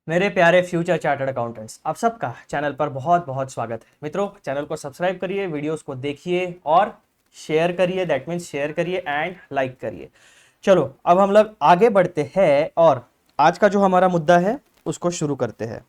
मेरे प्यारे future chartered accountants, आप सबका चैनल पर बहुत बहुत स्वागत है। मित्रों, चैनल को सब्सक्राइब करिए, वीडियोस को देखिए और शेयर करिए। दैट मीन्स शेयर करिए एंड लाइक करिए। चलो, अब हम लोग आगे बढ़ते हैं और आज का जो हमारा मुद्दा है उसको शुरू करते हैं।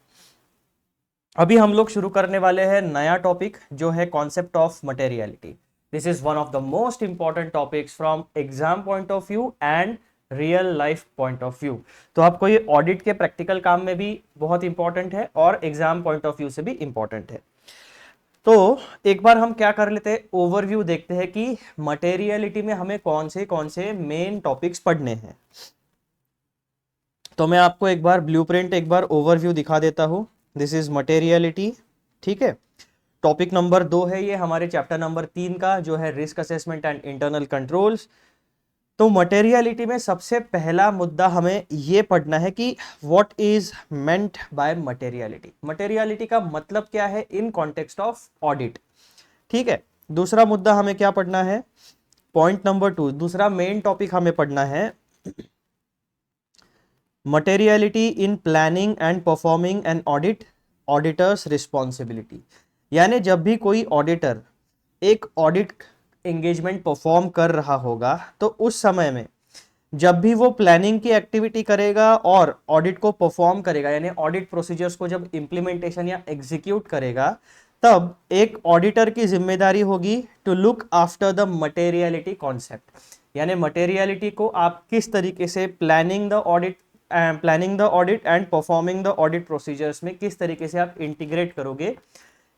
अभी हम लोग शुरू करने वाले हैं नया टॉपिक जो है concept of materiality. This is one of the most important topics from exam point of view and real life point of view. तो आपको ये ऑडिट के प्रैक्टिकल काम में भी बहुत इंपॉर्टेंट है और एग्जाम पॉइंट ऑफ व्यू से भी इंपॉर्टेंट है। तो एक बार हम क्या कर लेते हैं, ओवरव्यू देखते हैं कि मटेरियलिटी में हमें कौन से मेन टॉपिक्स पढ़ने हैं। तो मैं आपको एक बार ब्लूप्रिंट, एक बार ओवरव्यू दिखा देता हूं। दिस इज मटेरियलिटी, ठीक है। टॉपिक नंबर 2 है ये हमारे चैप्टर नंबर 3 का, जो है risk assessment and internal controls. तो मटेरियलिटी में सबसे पहला मुद्दा हमें ये पढ़ना है कि what is meant by materiality. Materiality का मतलब क्या है इन कॉन्टेक्स्ट ऑफ ऑडिट, ठीक है। दूसरा मुद्दा हमें क्या पढ़ना है, पॉइंट नंबर 2, दूसरा मेन टॉपिक हमें पढ़ना है materiality in planning and performing an audit, auditors responsibility. यानी जब भी कोई ऑडिटर एक ऑडिट एंगेजमेंट परफॉर्म कर रहा होगा तो उस समय में जब भी वो प्लानिंग की एक्टिविटी करेगा और ऑडिट को परफॉर्म करेगा, यानी ऑडिट प्रोसीजर्स को जब इंप्लीमेंटेशन या एग्जीक्यूट करेगा, तब एक ऑडिटर की जिम्मेदारी होगी to look after the materiality concept. यानी मटेरियलिटी को आप किस तरीके से planning the audit and performing the audit procedures में किस तरीके से आप इंटीग्रेट करोगे,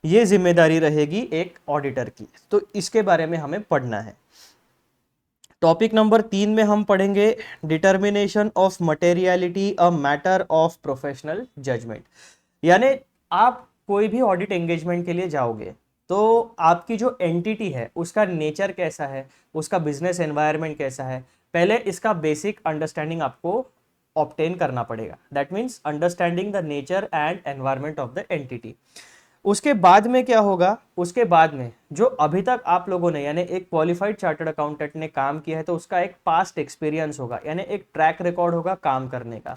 ये जिम्मेदारी रहेगी एक ऑडिटर की। तो इसके बारे में हमें पढ़ना है। टॉपिक नंबर 3 में हम पढ़ेंगे determination of materiality a matter of professional judgment. यानी आप कोई भी ऑडिट एंगेजमेंट के लिए जाओगे तो आपकी जो एंटिटी है उसका नेचर कैसा है, उसका बिजनेस एनवायरनमेंट कैसा है, पहले इसका बेसिक अंडरस्टैंडिंग आपको ऑब्टेन करना पड़ेगा। That means understanding the nature and environment of the entity. उसके बाद में क्या होगा, उसके बाद में जो अभी तक आप लोगों ने यानी एक क्वालिफाइड चार्टर्ड अकाउंटेंट ने काम किया है तो उसका एक पास्ट एक्सपीरियंस होगा, यानी एक ट्रैक रिकॉर्ड होगा काम करने का।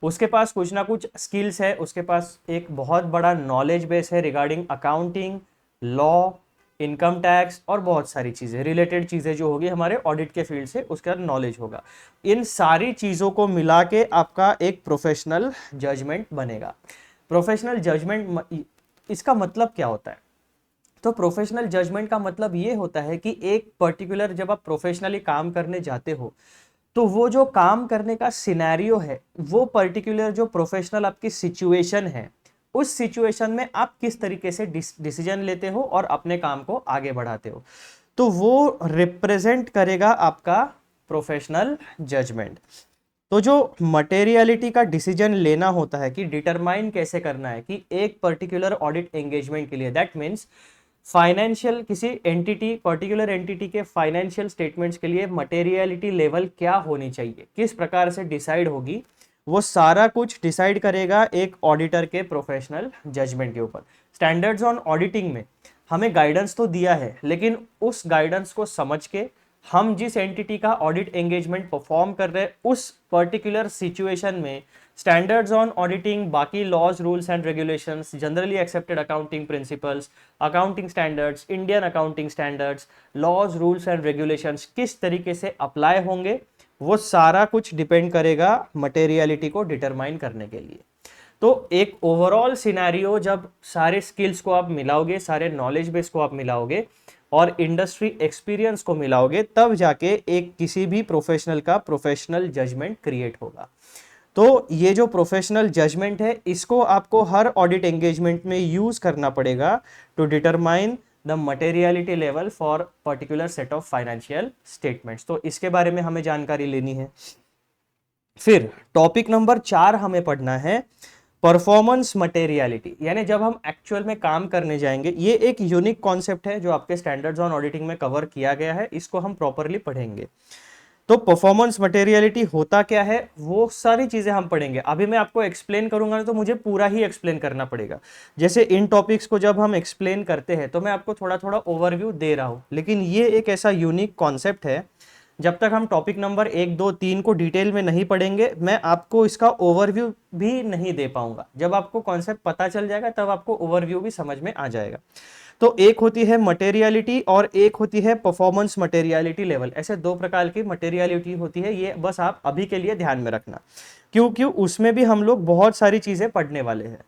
उसके पास कुछ ना कुछ स्किल्स है, उसके पास एक बहुत बड़ा नॉलेज बेस है regarding accounting, law, income tax और बहुत सारी चीज़ें, रिलेटेड चीज़ें जो होगी हमारे ऑडिट के फील्ड से, उसका नॉलेज होगा। इन सारी चीज़ों को मिला के आपका एक प्रोफेशनल जजमेंट बनेगा। प्रोफेशनल जजमेंट, इसका मतलब क्या होता है? तो प्रोफेशनल जजमेंट का मतलब ये होता है कि एक पर्टिकुलर, जब आप प्रोफेशनली काम करने जाते हो तो वो जो काम करने का सिनेरियो है, वो पर्टिकुलर जो प्रोफेशनल आपकी सिचुएशन है, उस सिचुएशन में आप किस तरीके से डिसीजन लेते हो और अपने काम को आगे बढ़ाते हो, तो वो रिप्रेजेंट करेगा आपका प्रोफेशनल जजमेंट। तो जो मटेरियलिटी का डिसीजन लेना होता है कि डिटरमाइन कैसे करना है कि एक पर्टिकुलर ऑडिट एंगेजमेंट के लिए, दैट मीन्स फाइनेंशियल, किसी एंटिटी, पर्टिकुलर एंटिटी के फाइनेंशियल स्टेटमेंट्स के लिए मटेरियलिटी लेवल क्या होनी चाहिए, किस प्रकार से डिसाइड होगी, वो सारा कुछ डिसाइड करेगा एक ऑडिटर के प्रोफेशनल जजमेंट के ऊपर। स्टैंडर्ड्स ऑन ऑडिटिंग में हमें गाइडेंस तो दिया है, लेकिन उस गाइडेंस को समझ के हम जिस एंटिटी का ऑडिट एंगेजमेंट परफॉर्म कर रहे हैं उस पर्टिकुलर सिचुएशन में स्टैंडर्ड्स ऑन ऑडिटिंग, बाकी laws, rules and regulations, generally accepted accounting principles, accounting standards, Indian accounting standards, laws, rules and regulations किस तरीके से अप्लाई होंगे, वो सारा कुछ डिपेंड करेगा मटेरियलिटी को डिटरमाइन करने के लिए। तो एक ओवरऑल सिनेरियो, जब सारे स्किल्स को आप मिलाओगे, सारे नॉलेज बेस को आप मिलाओगे और इंडस्ट्री एक्सपीरियंस को मिलाओगे, तब जाके एक किसी भी प्रोफेशनल का प्रोफेशनल जजमेंट क्रिएट होगा। तो ये जो प्रोफेशनल जजमेंट है, इसको आपको हर ऑडिट एंगेजमेंट में यूज करना पड़ेगा to determine the materiality level for particular set of financial statements. तो इसके बारे में हमें जानकारी लेनी है। फिर टॉपिक नंबर 4 हमें पढ़ना है परफॉर्मेंस मटेरियलिटी। यानी जब हम एक्चुअल में काम करने जाएंगे, ये एक यूनिक कॉन्सेप्ट है जो आपके स्टैंडर्ड्स ऑन ऑडिटिंग में कवर किया गया है, इसको हम प्रॉपरली पढ़ेंगे। तो परफॉर्मेंस मटेरियलिटी होता क्या है, वो सारी चीजें हम पढ़ेंगे। अभी मैं आपको एक्सप्लेन करूंगा ना, तो मुझे पूरा ही एक्सप्लेन करना पड़ेगा। जैसे इन टॉपिक्स को जब हम एक्सप्लेन करते हैं तो मैं आपको थोड़ा थोड़ा ओवरव्यू दे रहा हूं, लेकिन ये एक ऐसा यूनिक कॉन्सेप्ट है जब तक हम टॉपिक नंबर 1, 2, 3 को डिटेल में नहीं पढ़ेंगे, मैं आपको इसका ओवरव्यू भी नहीं दे पाऊंगा। जब आपको कॉन्सेप्ट पता चल जाएगा तब आपको ओवरव्यू भी समझ में आ जाएगा। तो एक होती है मटेरियलिटी और एक होती है परफॉर्मेंस मटेरियलिटी लेवल। ऐसे दो प्रकार की मटेरियलिटी होती है, ये बस आप अभी के लिए ध्यान में रखना, क्योंकि उसमें भी हम लोग बहुत सारी चीजें पढ़ने वाले हैं।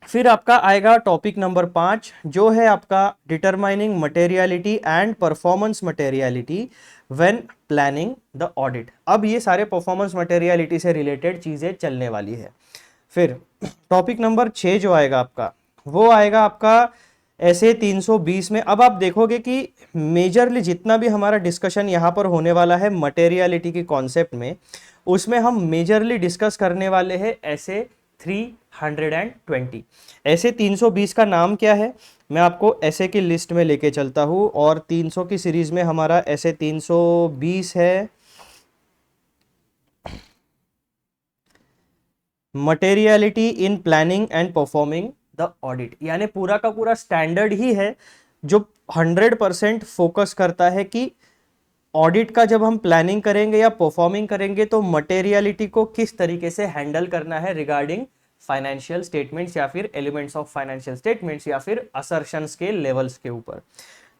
फिर आपका आएगा टॉपिक नंबर 5, जो है आपका determining materiality and performance materiality when planning the audit. अब ये सारे परफॉर्मेंस मटेरियलिटी से रिलेटेड चीजें चलने वाली है। फिर टॉपिक नंबर 6 जो आएगा आपका, वो आएगा आपका ऐसे 320 में। अब आप देखोगे कि मेजरली जितना भी हमारा डिस्कशन यहाँ पर होने वाला है मटेरियलिटी के कॉन्सेप्ट में, उसमें हम मेजरली डिस्कस करने वाले हैं ऐसे 320। ऐसे 320 का नाम क्या है, मैं आपको ऐसे की लिस्ट में लेके चलता हूँ। और 300 की सीरीज में हमारा ऐसे 320 है materiality in planning and performing the audit. यानी पूरा का पूरा स्टैंडर्ड ही है जो 100% फोकस करता है कि ऑडिट का जब हम प्लानिंग करेंगे या परफॉर्मिंग करेंगे तो मटेरियलिटी को किस तरीके से हैंडल करना है रिगार्डिंग फाइनेंशियल स्टेटमेंट्स या फिर एलिमेंट्स ऑफ फाइनेंशियल स्टेटमेंट्स या फिर असर्शंस के लेवल्स के ऊपर।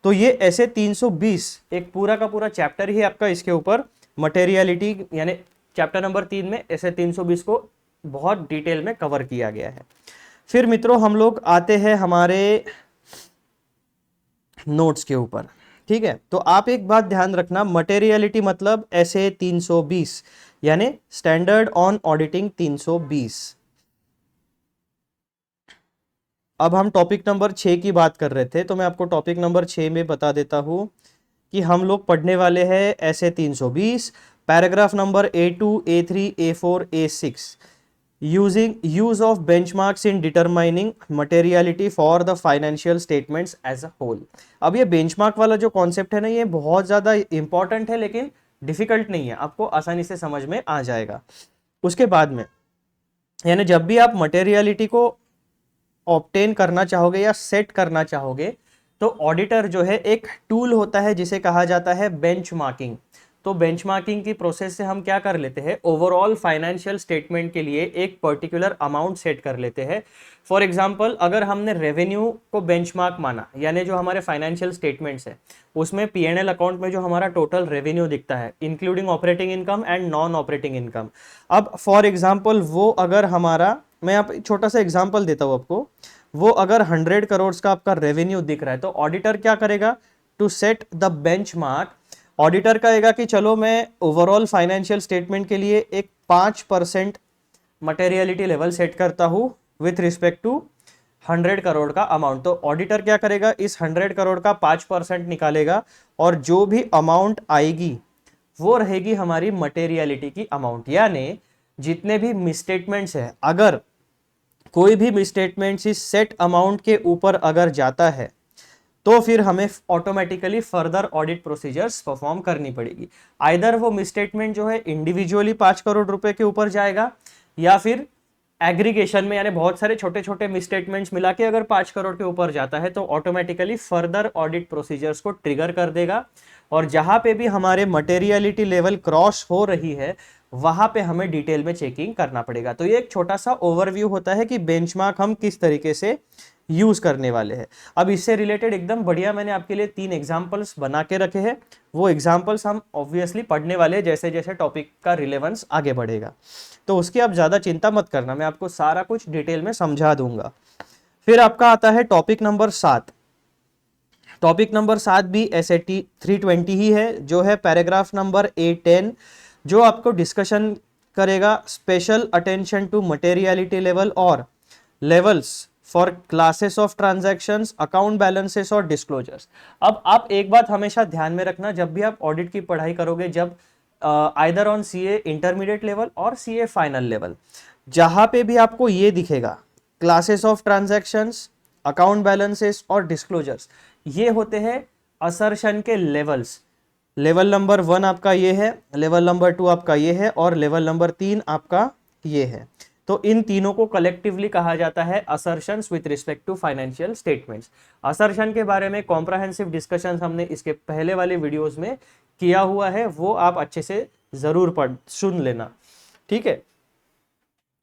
तो ये ऐसे 320 एक पूरा का पूरा चैप्टर ही आपका इसके ऊपर मटेरियलिटी यानी चैप्टर नंबर 3 में ऐसे 320 को बहुत डिटेल में कवर किया गया है। फिर मित्रों हम लोग आते हैं हमारे नोट्स के ऊपर, ठीक है। तो आप एक बात ध्यान रखना, मटेरियलिटी मतलब ऐसे 320 यानी स्टैंडर्ड ऑन ऑडिटिंग 320। अब हम टॉपिक नंबर 6 की बात कर रहे थे, तो मैं आपको टॉपिक नंबर 6 में बता देता हूं कि हम लोग पढ़ने वाले हैं ऐसे 320 paragraph number A2, A3, A4, A6 use of benchmarks in determining materiality for the financial statements as a whole. अब ये बेंचमार्क वाला जो कॉन्सेप्ट है ना, ये बहुत ज़्यादा इंपॉर्टेंट है लेकिन डिफिकल्ट नहीं है, आपको आसानी से समझ में आ जाएगा। उसके बाद में यानी जब भी आप मटेरियलिटी को ऑब्टेन करना चाहोगे या सेट करना चाहोगे तो ऑडिटर जो है एक टूल होता है जिसे कहा जाता है बेंचमार्किंग। तो बेंचमार्किंग की प्रोसेस से हम क्या कर लेते हैं, ओवरऑल फाइनेंशियल स्टेटमेंट के लिए एक पर्टिकुलर अमाउंट सेट कर लेते हैं। फॉर एग्जांपल अगर हमने रेवेन्यू को बेंचमार्क माना, यानी जो हमारे फाइनेंशियल स्टेटमेंट्स है उसमें P&L अकाउंट में जो हमारा टोटल रेवेन्यू दिखता है including operating income and non operating income. अब फॉर एग्जाम्पल वो अगर हमारा, मैं यहाँ पे छोटा सा एग्जाम्पल देता हूँ आपको, वो अगर 100 करोड़ का आपका रेवेन्यू दिख रहा है तो ऑडिटर क्या करेगा, to set the benchmark, auditor कहेगा कि चलो मैं ओवरऑल फाइनेंशियल स्टेटमेंट के लिए एक 5% मटेरियलिटी लेवल सेट करता हूं विथ रिस्पेक्ट टू 100 करोड़ का अमाउंट। तो ऑडिटर क्या करेगा, इस 100 करोड़ का 5% निकालेगा और जो भी अमाउंट आएगी वो रहेगी हमारी मटेरियलिटी की अमाउंट। यानी जितने भी मिसस्टेटमेंट्स है, अगर कोई भी मिसस्टेटमेंट्स इस सेट अमाउंट के ऊपर अगर जाता है तो फिर हमें automatically further audit procedures perform करनी पड़ेगी। आइदर वो मिसस्टेटमेंट जो है इंडिविजुअली 5 करोड़ रुपए के ऊपर जाएगा या फिर एग्रीगेशन में, यानी बहुत सारे छोटे छोटे मिसस्टेटमेंट्स मिला के अगर 5 करोड़ के ऊपर जाता है तो ऑटोमेटिकली फर्दर ऑडिट प्रोसीजर्स को ट्रिगर कर देगा। और जहां पे भी हमारे मटेरियलिटी लेवल क्रॉस हो रही है वहां पे हमें डिटेल में चेकिंग करना पड़ेगा। तो ये एक छोटा सा ओवरव्यू होता है कि बेंचमार्क हम किस तरीके से यूज करने वाले हैं। अब इससे रिलेटेड एकदम बढ़िया मैंने आपके लिए 3 एग्जांपल्स बना के रखे हैं, वो एग्जांपल्स हम ऑब्वियसली पढ़ने वाले हैं जैसे जैसे टॉपिक का रिलेवेंस आगे बढ़ेगा। तो उसकी आप ज्यादा चिंता मत करना, मैं आपको सारा कुछ डिटेल में समझा दूंगा। फिर आपका आता है टॉपिक नंबर 7। टॉपिक नंबर 7 भी SAT 320 ही है, जो है पैराग्राफ नंबर A10, जो आपको डिस्कशन करेगा special attention to materiality level और levels for classes of transactions, account balances और डिस्क्लोजर्स। अब आप एक बात हमेशा ध्यान में रखना, जब भी आप ऑडिट की पढ़ाई करोगे, जब either on CA intermediate level और CA फाइनल लेवल, जहां पे भी आपको ये दिखेगा classes of transactions, account balances और डिस्क्लोजर्स, ये होते हैं असर्शन के लेवल्स। लेवल नंबर 1 आपका ये है, लेवल नंबर 2 आपका ये है और लेवल नंबर 3 आपका ये है। तो इन तीनों को कलेक्टिवली कहा जाता है assertions with respect to financial statements. Assertion के बारे में कॉम्प्रहेंसिव डिस्कशन हमने इसके पहले वाले वीडियोस में किया हुआ है वो आप अच्छे से जरूर सुन लेना, ठीक है,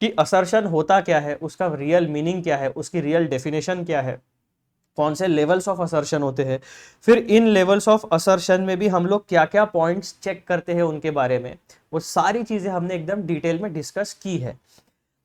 कि असर्शन होता क्या है, उसका रियल मीनिंग क्या है, उसकी रियल डेफिनेशन क्या है, कौन से लेवल्स ऑफ असर्शन होते हैं, फिर इन लेवल्स ऑफ असर्शन में भी हम लोग क्या क्या पॉइंट्स चेक करते हैं उनके बारे में, वो सारी चीजें हमने एकदम डिटेल में डिस्कस की है।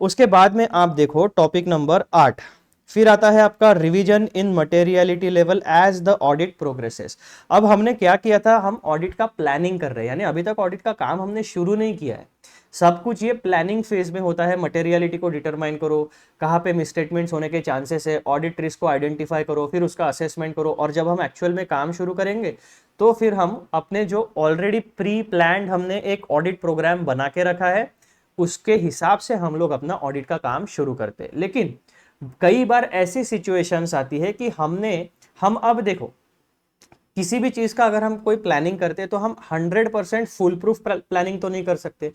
उसके बाद में आप देखो टॉपिक नंबर 8, फिर आता है आपका revision in materiality level as the audit progresses. अब हमने क्या किया था, हम ऑडिट का प्लानिंग कर रहे हैं, यानी अभी तक ऑडिट का काम हमने शुरू नहीं किया है, सब कुछ ये प्लानिंग फेज में होता है। मटेरियलिटी को डिटरमाइन करो, कहाँ पे मिसस्टेटमेंट्स होने के चांसेस है, ऑडिट रिस्क को आइडेंटिफाई करो, फिर उसका असेसमेंट करो, और जब हम एक्चुअल में काम शुरू करेंगे तो फिर हम अपने जो ऑलरेडी प्री प्लान्ड हमने एक ऑडिट प्रोग्राम बना के रखा है उसके हिसाब से हम लोग अपना ऑडिट का काम शुरू करते हैं। लेकिन कई बार ऐसी सिचुएशंस आती है कि हम अब देखो, किसी भी चीज का अगर हम कोई प्लानिंग करते हैं तो हम 100% फुल प्रूफ प्लानिंग तो नहीं कर सकते,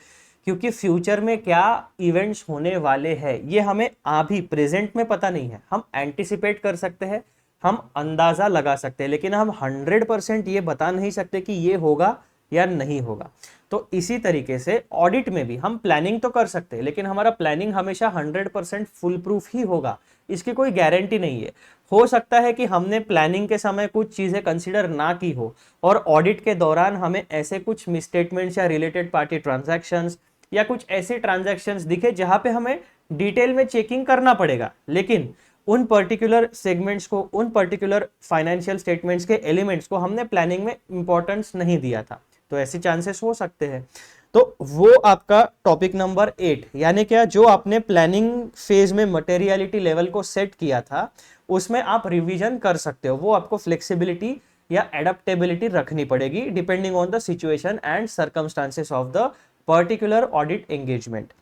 क्योंकि फ्यूचर में क्या इवेंट्स होने वाले हैं ये हमें अभी प्रेजेंट में पता नहीं है। हम एंटिसिपेट कर सकते हैं, हम अंदाजा लगा सकते हैं, लेकिन हम 100% ये बता नहीं सकते कि ये होगा या नहीं होगा। तो इसी तरीके से ऑडिट में भी हम प्लानिंग तो कर सकते हैं, लेकिन हमारा प्लानिंग हमेशा 100% फुल प्रूफ ही होगा, इसकी कोई गारंटी नहीं है। हो सकता है कि हमने प्लानिंग के समय कुछ चीजें कंसीडर ना की हो और ऑडिट के दौरान हमें ऐसे कुछ मिसस्टेटमेंट्स या रिलेटेड पार्टी ट्रांजैक्शंस या कुछ ऐसे ट्रांजैक्शंस दिखे जहां पे हमें डिटेल में चेकिंग करना पड़ेगा, लेकिन उन पर्टिकुलर सेगमेंट्स को, उन पर्टिकुलर फाइनेंशियल स्टेटमेंट्स के एलिमेंट्स को हमने प्लानिंग में इंपॉर्टेंस नहीं दिया था, तो ऐसे चांसेस हो सकते हैं। तो वो आपका टॉपिक नंबर 8, यानी क्या, जो आपने प्लानिंग फेज में मटेरियलिटी लेवल को सेट किया था उसमें आप रिवीजन कर सकते हो, वो आपको फ्लेक्सिबिलिटी या एडेप्टेबिलिटी रखनी पड़ेगी depending on the situation and circumstances of the particular audit engagement,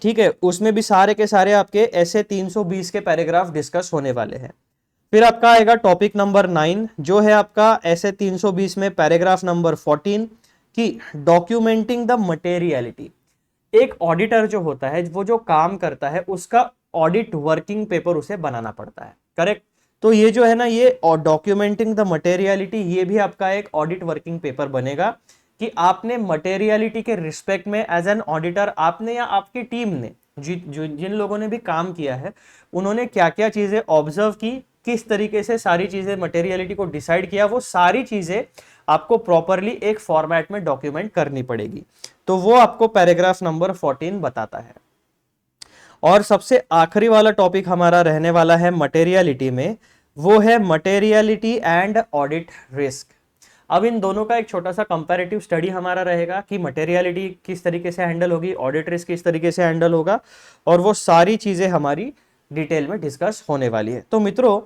ठीक है। उसमें भी सारे के सारे आपके ऐसे 320 के पैराग्राफ डिस्कस होने वाले हैं। फिर आपका आएगा टॉपिक नंबर 9, जो है आपका ऐसे 320 में पैराग्राफ नंबर 14 की डॉक्यूमेंटिंग द मटेरियलिटी। एक ऑडिटर जो होता है, वो जो काम करता है उसका ऑडिट वर्किंग पेपर उसे बनाना पड़ता है, करेक्ट। तो ये जो है ना, ये डॉक्यूमेंटिंग द मटेरियलिटी, ये भी आपका एक ऑडिट वर्किंग पेपर बनेगा कि आपने मटेरियलिटी के रिस्पेक्ट में एज एन ऑडिटर आपने या आपकी टीम ने जिन लोगों ने भी काम किया है उन्होंने क्या क्या चीजें ऑब्जर्व की, किस तरीके से सारी चीजें मटेरियलिटी को डिसाइड किया, वो सारी चीजें आपको प्रॉपरली एक फॉर्मेट में डॉक्यूमेंट करनी पड़ेगी। तो वो आपको पैराग्राफ नंबर 14 बताता है। और सबसे आखिरी वाला टॉपिक हमारा रहने वाला है मटेरियलिटी में, वो है मटेरियलिटी एंड ऑडिट रिस्क। अब इन दोनों का एक छोटा सा कंपैरेटिव स्टडी हमारा रहेगा कि मटेरियलिटी किस तरीके से हैंडल होगी, ऑडिट रिस्क किस तरीके से हैंडल होगा, और वो सारी चीजें हमारी डिटेल में डिस्कस होने वाली है। तो मित्रों,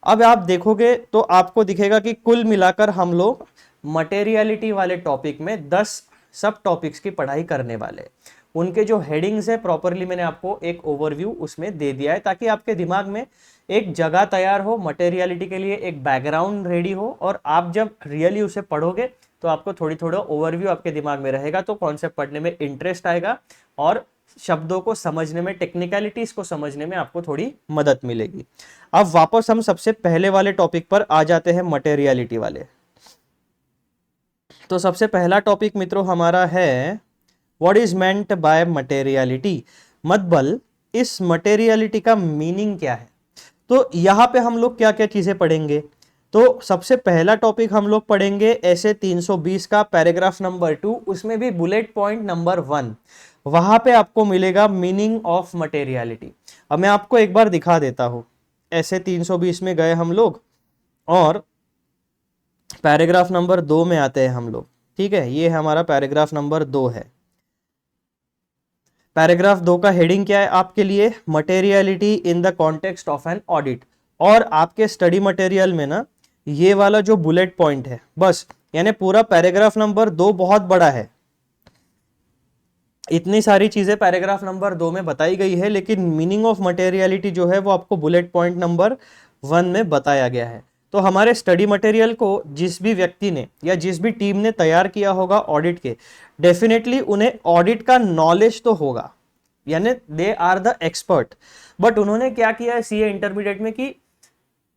अब आप देखोगे तो आपको दिखेगा कि कुल मिलाकर हम लोग मटेरियलिटी वाले टॉपिक में 10 सब टॉपिक्स की पढ़ाई करने वाले। उनके जो हेडिंग्स है प्रॉपरली मैंने आपको एक ओवरव्यू उसमें दे दिया है, ताकि आपके दिमाग में एक जगह तैयार हो मटेरियलिटी के लिए, एक बैकग्राउंड रेडी हो, और आप जब रियली उसे पढ़ोगे तो आपको थोड़ा ओवरव्यू आपके दिमाग में रहेगा, तो कॉन्सेप्ट पढ़ने में इंटरेस्ट आएगा और शब्दों को समझने में, टेक्निकलिटीज को समझने में आपको थोड़ी मदद मिलेगी। अब वापस हम सबसे पहले वाले टॉपिक पर आ जाते हैं, मटेरियलिटी वाले। तो सबसे पहला टॉपिक मित्रों हमारा है what is meant by materiality, मतलब इस मटेरियलिटी का मीनिंग क्या है। तो यहां पे हम लोग क्या क्या चीजें पढ़ेंगे, तो सबसे पहला टॉपिक हम लोग पढ़ेंगे ऐसे 320 का पैराग्राफ नंबर 2, उसमें भी बुलेट पॉइंट नंबर 1, वहां पे आपको मिलेगा मीनिंग ऑफ मटेरियलिटी। अब मैं आपको एक बार दिखा देता हूं, ऐसे 320 में गए हम लोग और पैराग्राफ नंबर 2 में आते हैं हम लोग, ठीक है। ये हमारा पैराग्राफ नंबर 2 है। पैराग्राफ 2 का हेडिंग क्या है आपके लिए, materiality in the context of an audit. और आपके स्टडी मटेरियल में ना ये वाला जो बुलेट पॉइंट है बस, यानी पूरा पैराग्राफ नंबर 2 बहुत बड़ा है, इतनी सारी चीजें पैराग्राफ नंबर 2 में बताई गई है, लेकिन मीनिंग ऑफ मटेरियलिटी जो है वो आपको बुलेट पॉइंट नंबर 1 में बताया गया है। तो हमारे स्टडी मटेरियल को जिस भी व्यक्ति ने या जिस भी टीम ने तैयार किया होगा ऑडिट के, डेफिनेटली उन्हें ऑडिट का नॉलेज तो होगा, यानी they are the expert. But उन्होंने क्या किया है सीए इंटरमीडिएट में कि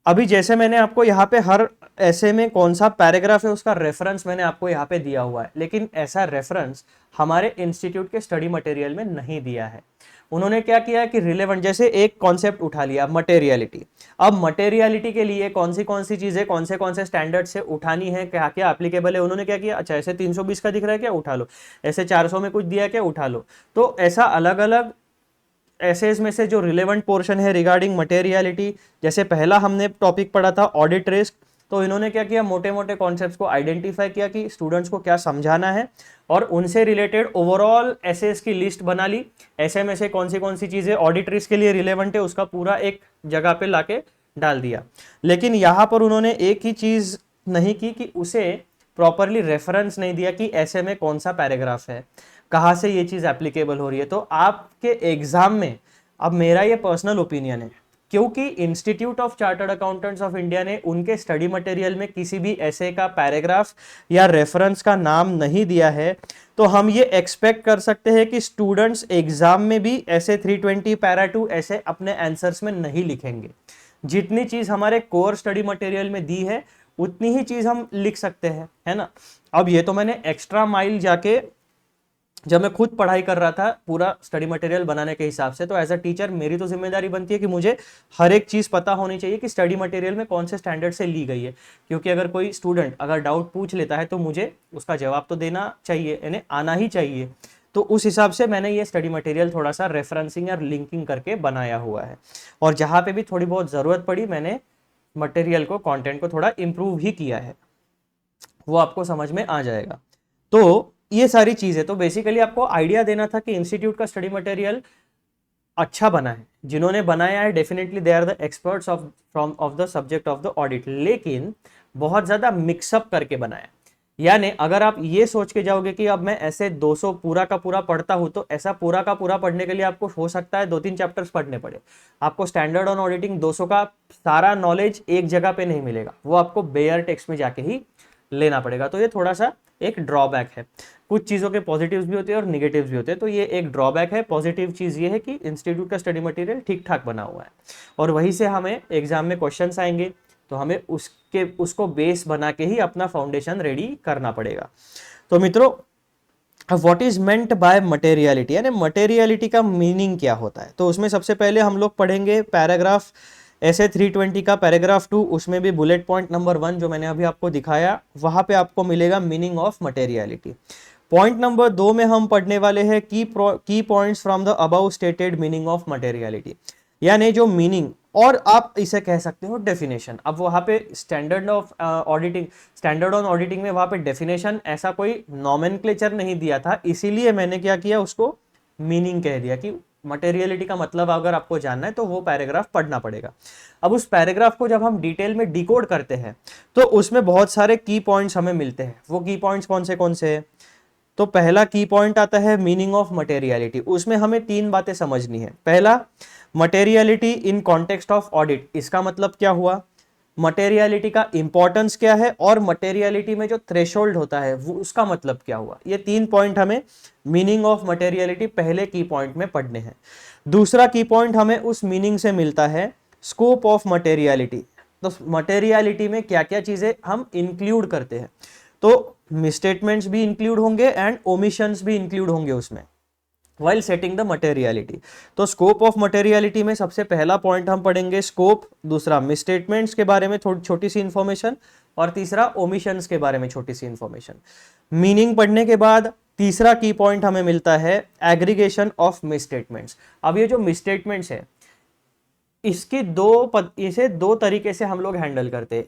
अभी जैसे मैंने आपको यहाँ पे हर ऐसे में कौन सा पैराग्राफ है उसका रेफरेंस मैंने आपको यहाँ पे दिया हुआ है, लेकिन ऐसा रेफरेंस हमारे इंस्टीट्यूट के स्टडी मटेरियल में नहीं दिया है। उन्होंने क्या किया कि रिलेवेंट, जैसे एक कॉन्सेप्ट उठा लिया मटेरियलिटी, अब मटेरियलिटी के लिए कौन सी चीजें कौन से स्टैंडर्ड से उठानी है, क्या क्या एप्लीकेबल है, उन्होंने क्या किया, अच्छा ऐसे 320 का दिख रहा है क्या, उठा लो, ऐसे 400 में कुछ दिया क्या, उठा लो। तो ऐसा अलग अलग ऐसे इसमें से जो रिलेवेंट पोर्शन है रिगार्डिंग मटेरियलिटी, जैसे पहला हमने टॉपिक पढ़ा था ऑडिट रिस्क, तो इन्होंने क्या किया, मोटे मोटे कॉन्सेप्ट्स को आइडेंटिफाई किया कि स्टूडेंट्स को क्या समझाना है, और उनसे रिलेटेड ओवरऑल एसेस की लिस्ट बना ली। ऐसे में से कौन सी चीजें ऑडिट रिस्क के लिए रिलेवेंट है उसका पूरा एक जगह पे लाके डाल दिया। लेकिन यहाँ पर उन्होंने एक ही चीज नहीं की कि उसे प्रॉपरली रेफरेंस नहीं दिया कि ऐसे में कौन सा पैराग्राफ है, कहाँ से ये चीज एप्लीकेबल हो रही है। तो आपके एग्जाम में, अब मेरा ये पर्सनल ओपिनियन है, क्योंकि institute of chartered accountants of India ने उनके स्टडी मटेरियल में किसी भी ऐसे का पैराग्राफ या रेफरेंस का नाम नहीं दिया है, तो हम ये एक्सपेक्ट कर सकते हैं कि स्टूडेंट्स एग्जाम में भी ऐसे 320 पैरा 2 ऐसे अपने आंसर्स में नहीं लिखेंगे। जितनी चीज हमारे कोर स्टडी मटेरियल में दी है उतनी ही चीज हम लिख सकते हैं, है ना। अब ये तो मैंने एक्स्ट्रा माइल जाके, जब मैं खुद पढ़ाई कर रहा था पूरा स्टडी मटेरियल बनाने के हिसाब से, तो एज अ टीचर मेरी तो जिम्मेदारी बनती है कि मुझे हर एक चीज़ पता होनी चाहिए कि स्टडी मटेरियल में कौन से स्टैंडर्ड से ली गई है। क्योंकि अगर कोई स्टूडेंट अगर डाउट पूछ लेता है तो मुझे उसका जवाब तो देना चाहिए, यानी आना ही चाहिए। तो उस हिसाब से मैंने ये स्टडी मटेरियल थोड़ा सा रेफरेंसिंग और लिंकिंग करके बनाया हुआ है, और जहाँ पे भी थोड़ी बहुत ज़रूरत पड़ी मैंने मटेरियल को, कंटेंट को थोड़ा इम्प्रूव ही किया है, वो आपको समझ में आ जाएगा। तो ये सारी चीजें, तो बेसिकली आपको आइडिया देना था कि इंस्टीट्यूट का स्टडी मटेरियल अच्छा बना है, जिन्होंने बनाया है definitely they are the experts of the subject of the audit, लेकिन बहुत ज्यादा मिक्सअप करके बनाया। यानी अगर आप ये सोच के जाओगे कि अब मैं ऐसे 200 पूरा का पूरा पढ़ता हूं, तो ऐसा पूरा का पूरा पढ़ने के लिए आपको हो सकता है 2-3 चैप्टर्स पढ़ने पड़े। आपको स्टैंडर्ड ऑन ऑडिटिंग 200 का सारा नॉलेज एक जगह पे नहीं मिलेगा, वो आपको बेयर टेक्स्ट में जाके ही लेना पड़ेगा। तो ये थोड़ा सा एक ड्रॉबैक है। कुछ चीज़ों के पॉजिटिव्स भी होते हैं और निगेटिव्स भी होते हैं, तो ये एक ड्रॉबैक है। पॉजिटिव चीज़ ये है कि इंस्टीट्यूट का स्टडी मटेरियल ठीक ठाक बना हुआ है, और वहीं से हमें एग्जाम में क्वेश्चंस आएंगे, तो हमें उसको बेस बना के ही अपना फाउंडेशन रेडी करना पड़ेगा। तो मित्रों, what is meant by materiality, यानी मटेरियलिटी का मीनिंग क्या होता है। तो उसमें सबसे पहले हम लोग पढ़ेंगे पैराग्राफ ऐसे 320 का पैराग्राफ 2, उसमें भी बुलेट पॉइंट नंबर 1 जो मैंने अभी आपको दिखाया, वहां पे आपको मिलेगा meaning of materiality. Point number 2 में हम पढ़ने वाले हैं की points from the above stated meaning of materiality, यानी जो मीनिंग, और आप इसे कह सकते हो डेफिनेशन। अब वहां पे स्टैंडर्ड ऑन ऑडिटिंग में वहां पे डेफिनेशन ऐसा कोई नॉमेनक्लेचर नहीं दिया था, इसीलिए मैंने क्या किया, उसको मीनिंग कह दिया कि मटेरियलिटी का मतलब अगर आपको जानना है तो वो पैराग्राफ पढ़ना पड़ेगा। अब उस पैराग्राफ को जब हम डिटेल में डिकोड करते हैं तो उसमें बहुत सारे की पॉइंट्स हमें मिलते हैं। वो की पॉइंट्स कौन से हैं? तो पहला की पॉइंट आता है मीनिंग ऑफ मटेरियलिटी। उसमें हमें 3 बातें समझनी है। पहला, materiality in context of audit, इसका मतलब क्या हुआ, मटेरियलिटी का इंपॉर्टेंस क्या है, और मटेरियलिटी में जो थ्रेशोल्ड होता है वो उसका मतलब क्या हुआ। ये 3 पॉइंट हमें मीनिंग ऑफ मटेरियलिटी पहले की पॉइंट में पढ़ने हैं। दूसरा की पॉइंट हमें उस मीनिंग से मिलता है स्कोप ऑफ मटेरियलिटी। तो मटेरियलिटी में क्या क्या चीजें हम इंक्लूड करते हैं, तो मिसस्टेटमेंट्स भी इंक्लूड होंगे एंड ओमिशंस भी इंक्लूड होंगे उसमें while setting the materiality। तो स्कोप ऑफ मटेरियलिटी में सबसे पहला पॉइंट हम पढ़ेंगे स्कोप, दूसरा मिसस्टेटमेंट्स के बारे में थोड़ी छोटी सी इंफॉर्मेशन, और तीसरा ओमिशंस के बारे में छोटी सी इंफॉर्मेशन। मीनिंग पढ़ने के बाद तीसरा की पॉइंट हमें मिलता है एग्रीगेशन ऑफ मिसस्टेटमेंट्स। अब ये जो मिसस्टेटमेंट्स है इसे 2 तरीके से हम लोग हैंडल करते हैं।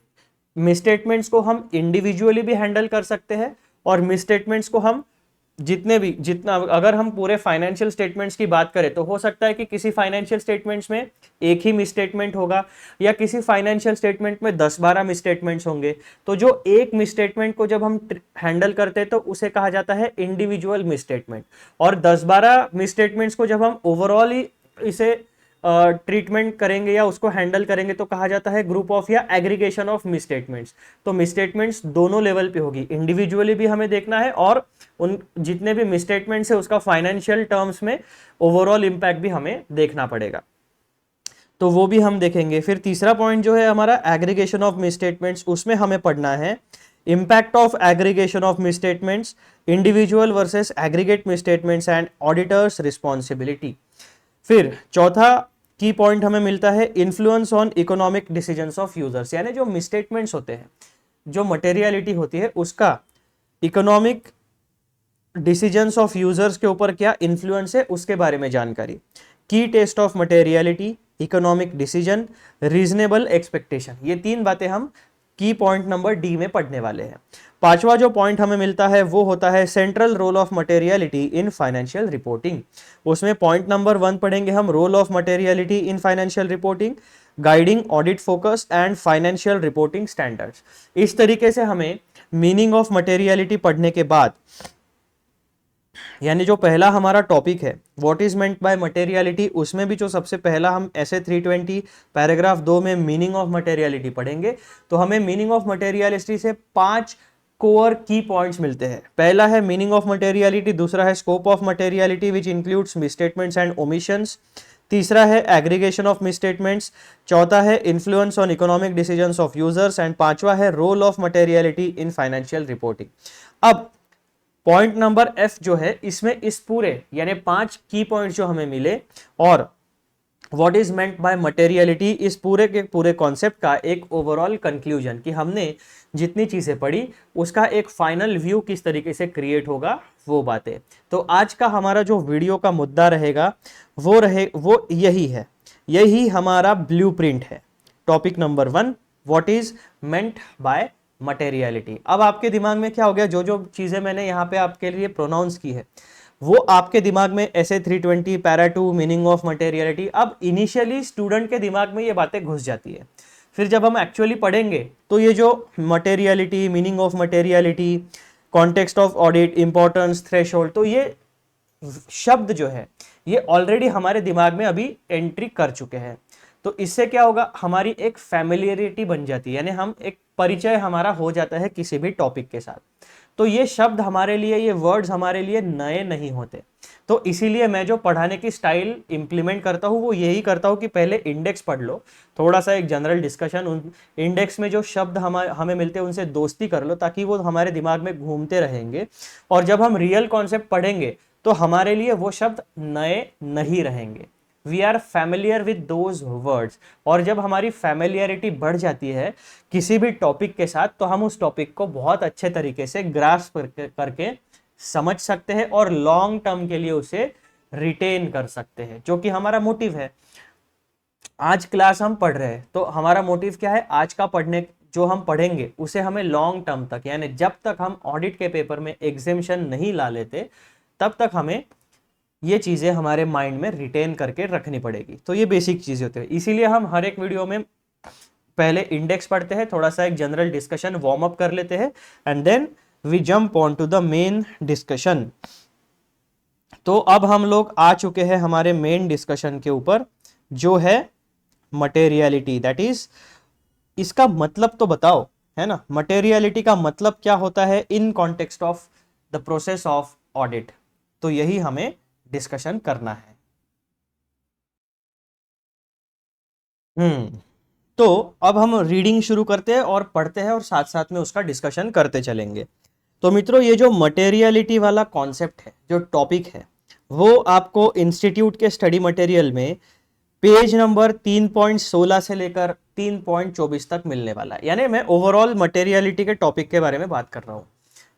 मिसस्टेटमेंट्स को हम इंडिविजुअली भी हैंडल कर सकते हैं, और मिसस्टेटमेंट्स को हम जितना अगर हम पूरे फाइनेंशियल स्टेटमेंट्स की बात करें तो हो सकता है कि किसी फाइनेंशियल स्टेटमेंट्स में एक ही मिसस्टेटमेंट होगा, या किसी फाइनेंशियल स्टेटमेंट में 10-12 मिसस्टेटमेंट्स होंगे। तो जो एक मिसस्टेटमेंट को जब हम हैंडल करते हैं तो उसे कहा जाता है इंडिविजुअल मिसस्टेटमेंट, और 10-12 मिसस्टेटमेंट्स को जब हम ओवरऑल ही इसे ट्रीटमेंट करेंगे या उसको हैंडल करेंगे तो कहा जाता है ग्रुप ऑफ या एग्रीगेशन ऑफ मिसस्टेटमेंट्स। तो मिसस्टेटमेंट्स दोनों लेवल पे होगी, इंडिविजुअली भी हमें देखना है, और उन जितने भी मिसस्टेटमेंट्स है उसका फाइनेंशियल टर्म्स में ओवरऑल इंपैक्ट भी हमें देखना पड़ेगा। तो वो भी हम देखेंगे। फिर तीसरा पॉइंट जो है हमारा एग्रीगेशन ऑफ मिसस्टेटमेंट्स, उसमें हमें पढ़ना है impact of aggregation of misstatements, individual versus aggregate misstatements and auditors responsibility. फिर चौथा की पॉइंट हमें मिलता है influence on economic decisions of users, यानी जो मिसस्टेटमेंट्स होते हैं, जो मटेरियलिटी होती है, उसका इकोनॉमिक डिसीजंस ऑफ यूजर्स के ऊपर क्या इन्फ्लुएंस है, उसके बारे में जानकारी। की test of materiality, economic decision, reasonable expectation, ये तीन बातें हम की पॉइंट नंबर डी में पढ़ने वाले हैं। पांचवा जो पॉइंट हमें मिलता है वो होता है central role of materiality in financial reporting. उसमें पॉइंट नंबर 1 पढ़ेंगे हम, role of materiality in financial reporting, guiding audit focus and financial reporting standards. इस तरीके से हमें मीनिंग ऑफ मटेरियलिटी पढ़ने के बाद, यानी जो पहला हमारा टॉपिक है what is meant by materiality, उसमें भी जो सबसे पहला हम ऐसे 320 पैराग्राफ 2 में मीनिंग ऑफ मटेरियलिटी पढ़ेंगे, तो हमें मीनिंग ऑफ मटेरियलिटी से 5 कोर की पॉइंट्स मिलते हैं। पहला है मीनिंग ऑफ मटेरियलिटी, दूसरा है scope of materiality which includes misstatements and omissions, तीसरा है एग्रीगेशन ऑफ मिसस्टेटमेंट्स, चौथा है influence on economic decisions of users and पांचवा है role of materiality in financial reporting. अब पॉइंट नंबर एफ जो है, इसमें इस पूरे यानी 5 की पॉइंट जो हमें मिले और what is meant by materiality, इस पूरे के पूरे कॉन्सेप्ट का एक ओवरऑल कंक्लूजन कि हमने जितनी चीजें पढ़ी उसका एक फाइनल व्यू किस तरीके से क्रिएट होगा, वो बातें। तो आज का हमारा जो वीडियो का मुद्दा रहेगा वो यही है, यही हमारा ब्लूप्रिंट है। Topic number 1, what is meant by materiality. अब आपके दिमाग में क्या हो गया, जो जो चीजें मैंने यहाँ पे आपके लिए प्रोनाउंस की है वो आपके दिमाग में ऐसे 320 पैरा 2 मीनिंग ऑफ मटेरियलिटी, अब इनिशियली स्टूडेंट के दिमाग में ये बातें घुस जाती है। फिर जब हम एक्चुअली पढ़ेंगे तो ये जो materiality, meaning of materiality, context of audit, importance, threshold, तो ये शब्द जो है ये ऑलरेडी हमारे दिमाग में अभी एंट्री कर चुके हैं। तो इससे क्या होगा, हमारी एक फैमिलियरिटी बन जाती है, यानी हम एक परिचय हमारा हो जाता है किसी भी टॉपिक के साथ। तो ये शब्द हमारे लिए, ये वर्ड्स हमारे लिए नए नहीं होते। तो इसीलिए मैं जो पढ़ाने की स्टाइल इंप्लीमेंट करता हूँ वो यही करता हूँ कि पहले इंडेक्स पढ़ लो, थोड़ा सा एक जनरल डिस्कशन, उन इंडेक्स में जो शब्द हमें मिलते हैं उनसे दोस्ती कर लो, ताकि वो हमारे दिमाग में घूमते रहेंगे। और जब हम रियल कॉन्सेप्ट पढ़ेंगे तो हमारे लिए वो शब्द नए नहीं रहेंगे। We are familiar with those words. और जब हमारी फैमिलियरिटी बढ़ जाती है किसी भी टॉपिक के साथ, तो हम उस टॉपिक को बहुत अच्छे तरीके से ग्रास्प करके समझ सकते हैं और लॉन्ग टर्म के लिए उसे रिटेन कर सकते हैं, जो कि हमारा मोटिव है। आज क्लास हम पढ़ रहे हैं तो हमारा मोटिव क्या है, आज का पढ़ने जो हम पढ़ेंगे उसे हमें लॉन्ग टर्म तक, यानी जब तक हम ऑडिट के पेपर में एग्जेम्पशन नहीं ला लेते तब तक हमें ये चीजें हमारे माइंड में रिटेन करके रखनी पड़ेगी। तो ये बेसिक चीजें होती है, इसीलिए हम हर एक वीडियो में पहले इंडेक्स पढ़ते हैं, थोड़ा सा एक जनरल डिस्कशन वार्म अप कर लेते हैं and then we jump on to the main discussion. तो अब हम लोग आ चुके हैं हमारे मेन डिस्कशन के ऊपर, जो है मटेरियलिटी। दैट इज, इसका मतलब तो बताओ, है ना, मटेरियलिटी का मतलब क्या होता है in context of the process of audit. तो यही हमें डिस्कशन करना है। तो अब हम रीडिंग शुरू करते हैं और पढ़ते हैं और साथ साथ में उसका डिस्कशन करते चलेंगे। तो मित्रों, ये जो मटेरियलिटी वाला कॉन्सेप्ट है, जो टॉपिक है, वो आपको इंस्टीट्यूट के स्टडी मटेरियल में पेज नंबर 3.16 से लेकर 3.24 तक मिलने वाला है। यानी मैं ओवरऑल मटेरियलिटी के टॉपिक के बारे में बात कर रहा हूँ।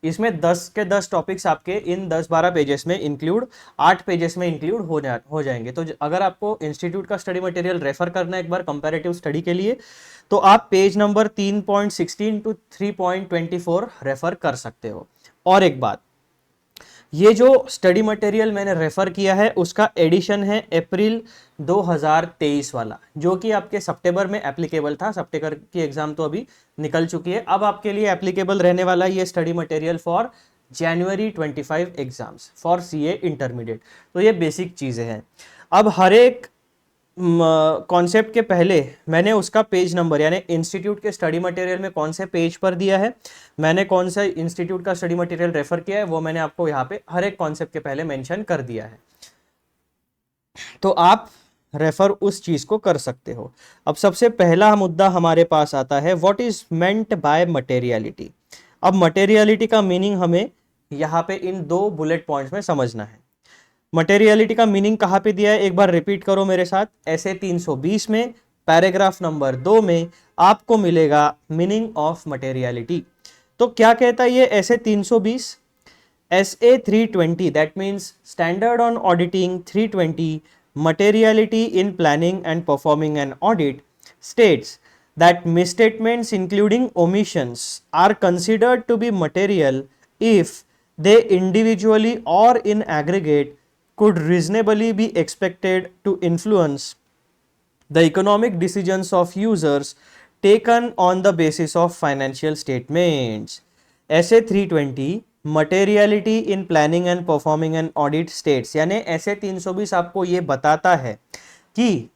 इसमें 10 के 10 टॉपिक्स आपके इन 10-12 पेजेस में इंक्लूड, 8 पेजेस में इंक्लूड हो जाएंगे। तो अगर आपको इंस्टीट्यूट का स्टडी मटेरियल रेफर करना है एक बार कंपैरेटिव स्टडी के लिए, तो आप पेज नंबर 3.16 टू 3.24 रेफर कर सकते हो। और एक बात, ये जो स्टडी मटेरियल मैंने रेफर किया है उसका एडिशन है अप्रैल 2023 वाला, जो कि आपके सितंबर में एप्लीकेबल था। सितंबर की एग्जाम तो अभी निकल चुकी है, अब आपके लिए एप्लीकेबल रहने वाला है ये study material for January 25 exams for CA intermediate. तो ये बेसिक चीज़ें हैं। अब हर एक कॉन्सेप्ट के पहले मैंने उसका पेज नंबर, यानी इंस्टीट्यूट के स्टडी मटेरियल में कौन से पेज पर दिया है, मैंने कौन सा इंस्टीट्यूट का स्टडी मटेरियल रेफर किया है, वो मैंने आपको यहाँ पे हर एक कॉन्सेप्ट के पहले मेंशन कर दिया है। तो आप रेफर उस चीज को कर सकते हो। अब सबसे पहला मुद्दा हमारे पास आता है, what is meant by materiality. अब मटेरियलिटी का मीनिंग हमें यहाँ पे इन 2 बुलेट पॉइंट्स में समझना है। मटेरियलिटी का मीनिंग कहाँ पे दिया है, एक बार रिपीट करो मेरे साथ। ऐसे 320 में पैराग्राफ नंबर 2 में आपको मिलेगा मीनिंग ऑफ मटेरियलिटी। तो क्या कहता है ये ऐसे 320, SA 320, that means Standard on Auditing 320, materiality in planning and performing an audit, states that misstatements including omissions are considered to be material if they individually or in aggregate could reasonably be expected to influence the economic decisions of users taken on the basis of financial statements. SA 320 materiality in planning and performing an audit states, यानी ऐसे 320 आपको ये बताता है कि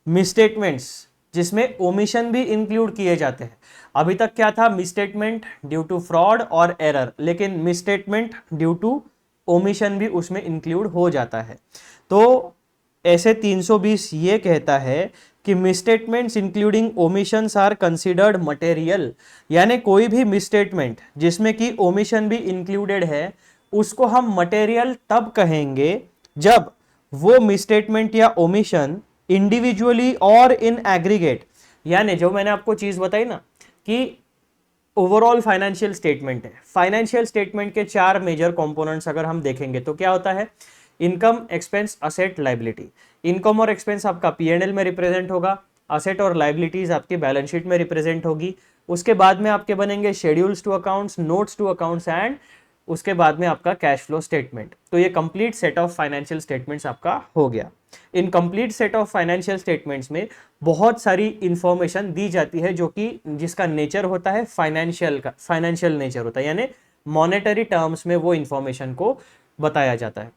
misstatements जिसमें omission भी include किए जाते हैं। अभी तक क्या था, मिसस्टेटमेंट ड्यू टू फ्रॉड और एरर, लेकिन मिसस्टेटमेंट ड्यू टू ओमिशन भी उसमें इंक्लूड हो जाता है। तो ऐसे 320 ये कहता है कि misstatements including omissions are considered material, यानी कोई भी मिसस्टेटमेंट जिसमें कि ओमिशन भी इंक्लूडेड है उसको हम मटेरियल तब कहेंगे जब वो मिसस्टेटमेंट या ओमिशन इंडिविजुअली और इन एग्रीगेट, यानी जो मैंने आपको चीज बताई ना कि ओवरऑल फाइनेंशियल स्टेटमेंट है, फाइनेंशियल स्टेटमेंट के 4 मेजर कंपोनेंट्स अगर हम देखेंगे तो क्या होता है, income, expense, asset, liability. Income और एक्सपेंस आपका P&L में रिप्रेजेंट होगा, असेट और लाइबिलिटीज आपकी बैलेंस शीट में रिप्रेजेंट होगी। उसके बाद में आपके बनेंगे schedules to accounts, notes to accounts and उसके बाद में आपका कैश फ्लो स्टेटमेंट। तो ये complete set of financial statements आपका हो गया। इन complete set of financial statements में बहुत सारी इंफॉर्मेशन दी जाती है जो कि जिसका नेचर होता है फाइनेंशियल नेचर होता है, यानी मॉनेटरी टर्म्स में वो इंफॉर्मेशन को बताया जाता है।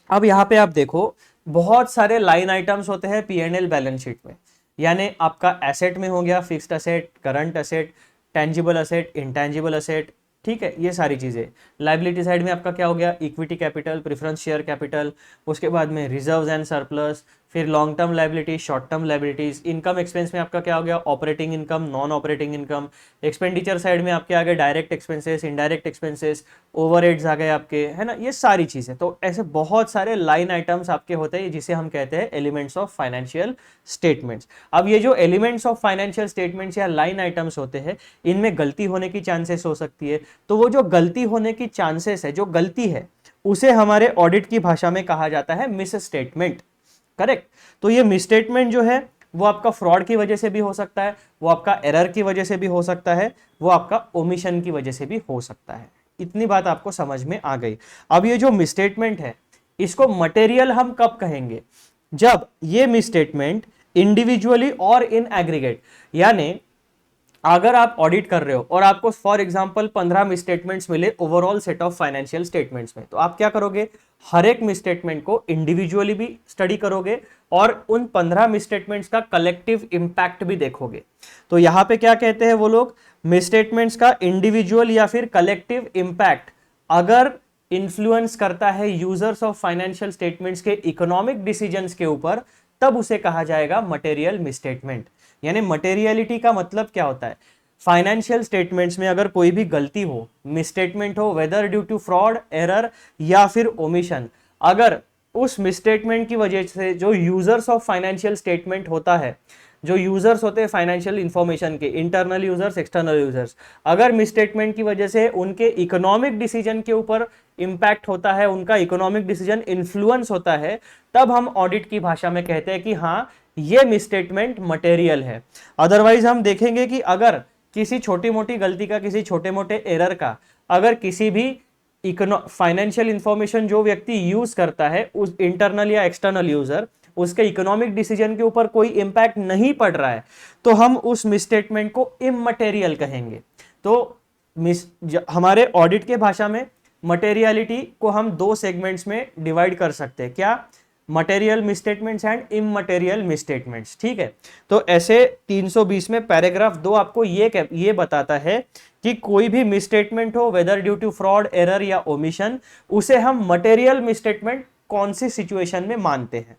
अब यहाँ पे आप देखो बहुत सारे लाइन आइटम्स होते हैं P&L बैलेंस शीट में, यानी आपका एसेट में हो गया fixed asset, current asset, tangible asset, intangible asset, ठीक है, ये सारी चीजें। लाइबिलिटी साइड में आपका क्या हो गया, equity capital, preference share capital, उसके बाद में रिजर्व्स एंड सरप्लस, फिर long term liability, short term liabilities. Income expense में आपका क्या हो गया, operating income, non operating income. Expenditure side में आपके आ गए direct expenses, indirect expenses, overheads आ गए आपके, है ना, ये सारी चीजें। तो ऐसे बहुत सारे लाइन आइटम्स आपके होते हैं जिसे हम कहते हैं एलिमेंट्स ऑफ फाइनेंशियल स्टेटमेंट्स। अब ये जो एलिमेंट्स ऑफ फाइनेंशियल स्टेटमेंट्स या लाइन आइटम्स होते हैं इनमें गलती होने की चांसेस हो सकती है। तो वो जो गलती होने की चांसेस है, जो गलती है, उसे हमारे ऑडिट की भाषा में कहा जाता है मिस स्टेटमेंट। करेक्ट। तो ये मिसस्टेटमेंट जो है वो आपका फ्रॉड की वजह से भी हो सकता है, वो आपका एरर की वजह से भी हो सकता है, वो आपका ओमिशन की वजह से भी हो सकता है। इतनी बात आपको समझ में आ गई। अब ये जो मिसस्टेटमेंट है इसको मटेरियल हम कब कहेंगे, जब ये मिसस्टेटमेंट इंडिविजुअली और इन एग्रीगेट, यानी अगर आप ऑडिट कर रहे हो और आपको फॉर एग्जांपल 15 मिसस्टेटमेंट्स मिले overall set of financial statements में, तो आप क्या करोगे, हर एक मिसस्टेटमेंट को इंडिविजुअली भी स्टडी करोगे और उन 15 मिसस्टेटमेंट्स का कलेक्टिव इंपैक्ट भी देखोगे। तो यहां पे क्या कहते हैं वो लोग, मिसस्टेटमेंट्स का इंडिविजुअल या फिर कलेक्टिव इंपैक्ट अगर इन्फ्लुएंस करता है यूजर्स ऑफ फाइनेंशियल स्टेटमेंट्स के इकोनॉमिक डिसीजंस के ऊपर, तब उसे कहा जाएगा मटेरियल मिसस्टेटमेंट। यानी मटेरियलिटी का मतलब क्या होता है, फाइनेंशियल स्टेटमेंट्स में अगर कोई भी गलती हो, मिसस्टेटमेंट हो, whether due to fraud, error या फिर ओमिशन, अगर उस मिसस्टेटमेंट की वजह से जो यूजर्स ऑफ फाइनेंशियल स्टेटमेंट होता है, जो यूजर्स होते हैं फाइनेंशियल इंफॉर्मेशन के, इंटरनल यूजर्स, एक्सटर्नल यूजर्स, अगर मिसस्टेटमेंट की वजह से उनके इकोनॉमिक डिसीजन के ऊपर इंपैक्ट होता है, उनका इकोनॉमिक डिसीजन इन्फ्लुएंस होता है, तब हम ऑडिट की भाषा में कहते हैं कि हाँ ये मिसस्टेटमेंट मटेरियल है। अदरवाइज हम देखेंगे कि अगर किसी छोटी मोटी गलती का, किसी छोटे मोटे एरर का, अगर किसी भी फाइनेंशियल इंफॉर्मेशन जो व्यक्ति यूज करता है, उस इंटरनल या एक्सटर्नल यूजर, उसके इकोनॉमिक डिसीजन के ऊपर कोई इंपैक्ट नहीं पड़ रहा है, तो हम उस मिसस्टेटमेंट को इमटेरियल कहेंगे। तो हमारे ऑडिट के भाषा में मटेरियलिटी को हम 2 सेगमेंट्स में डिवाइड कर सकते हैं, क्या, material misstatements and immaterial misstatements. ठीक है। तो ऐसे 320 में पैराग्राफ 2 आपको ये बताता है कि कोई भी मिसस्टेटमेंट हो, whether due to fraud, error या ओमिशन, उसे हम मटेरियल मिसस्टेटमेंट कौन सी सिचुएशन में मानते हैं।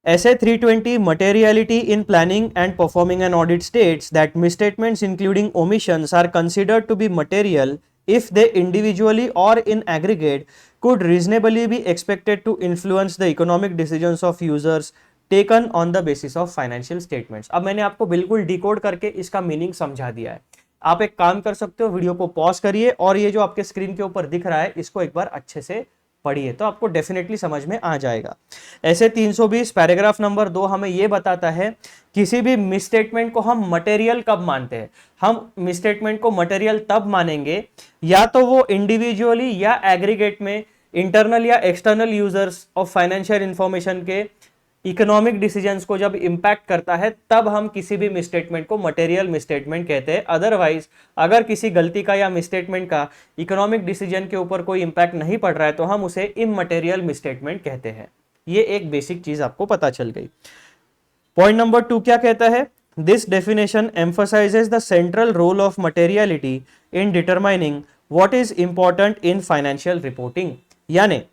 SA 320 materiality in planning and performing an audit states that misstatements including omissions are considered to be material if they individually or in aggregate could reasonably be expected to influence the economic decisions of users taken on the basis of financial statements। अब मैंने आपको बिल्कुल decode करके इसका meaning समझा दिया है। आप एक काम कर सकते हो, वीडियो को पॉज करिए और ये जो आपके स्क्रीन के ऊपर दिख रहा है इसको एक बार अच्छे से पढ़िए तो आपको डेफिनेटली समझ में आ जाएगा। ऐसे 320 पैराग्राफ नंबर 2 हमें यह बताता है किसी भी मिसस्टेटमेंट को हम मटेरियल कब मानते हैं। हम मिसस्टेटमेंट को मटेरियल तब मानेंगे या तो वो इंडिविजुअली या एग्रीगेट में इंटरनल या external users of financial information के इकोनॉमिक डिसीजंस को जब इंपैक्ट करता है तब हम किसी भी मिसस्टेटमेंट को मटेरियल मिसस्टेटमेंट कहते हैं। अदरवाइज अगर किसी गलती का या मिसस्टेटमेंट का इकोनॉमिक डिसीजन के ऊपर कोई इंपैक्ट नहीं पड़ रहा है तो हम उसे इमटेरियल मिसस्टेटमेंट कहते हैं। ये एक बेसिक चीज आपको पता चल गई। पॉइंट नंबर 2 क्या कहता है? This definition emphasizes the central role of materiality in determining what is important in financial reporting. यानी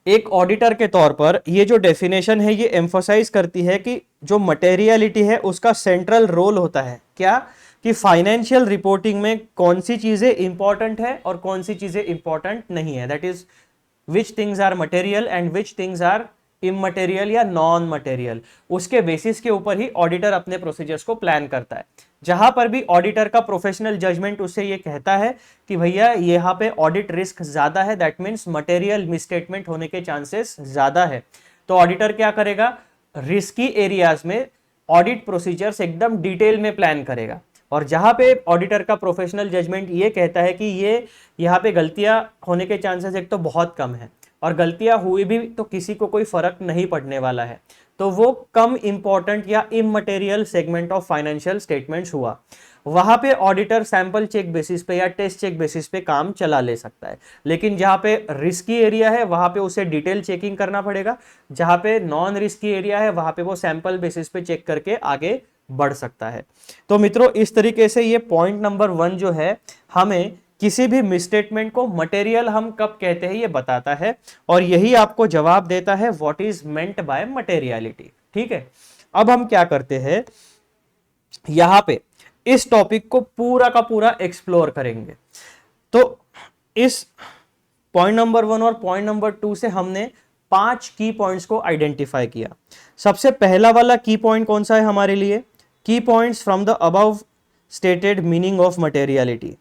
एक ऑडिटर के तौर पर ये जो डेफिनेशन है ये एम्फसाइज करती है कि जो मटेरियलिटी है उसका सेंट्रल रोल होता है क्या, कि फाइनेंशियल रिपोर्टिंग में कौन सी चीजें इंपॉर्टेंट है और कौन सी चीजें इंपॉर्टेंट नहीं है। That is which things are material and which things are immaterial या नॉन मटेरियल। उसके बेसिस के ऊपर ही ऑडिटर अपने प्रोसीजर्स को प्लान करता है। जहां पर भी ऑडिटर का प्रोफेशनल जजमेंट उससे ये कहता है कि भैया यहाँ पे ऑडिट रिस्क ज्यादा है, दैट मीन्स मटेरियल मिसस्टेटमेंट होने के चांसेस ज्यादा है, तो ऑडिटर क्या करेगा, रिस्की एरियाज में ऑडिट प्रोसीजर्स एकदम डिटेल में प्लान करेगा। और जहां पे ऑडिटर का प्रोफेशनल जजमेंट ये कहता है कि ये यहाँ पे गलतियां होने के चांसेस एक तो बहुत कम है और गलतियां हुई भी तो किसी को कोई फर्क नहीं पड़ने वाला है, तो वो कम इंपॉर्टेंट या immaterial segment of financial statements हुआ, वहां पे ऑडिटर सैंपल चेक बेसिस पे या टेस्ट चेक बेसिस पे काम चला ले सकता है। लेकिन जहां पे रिस्की एरिया है वहां पे उसे डिटेल चेकिंग करना पड़ेगा, जहां पे नॉन रिस्की एरिया है वहां पे वो सैंपल बेसिस पे चेक करके आगे बढ़ सकता है। तो मित्रों इस तरीके से ये पॉइंट नंबर 1 जो है हमें किसी भी मिसस्टेटमेंट को मटेरियल हम कब कहते हैं ये बताता है और यही आपको जवाब देता है what is meant by materiality. ठीक है, अब हम क्या करते हैं, यहां पे इस टॉपिक को पूरा का पूरा एक्सप्लोर करेंगे। तो इस पॉइंट नंबर 1 और पॉइंट नंबर 2 से हमने 5 की पॉइंट्स को आइडेंटिफाई किया। सबसे पहला वाला की पॉइंट कौन सा है हमारे लिए? की points from the above stated meaning of materiality.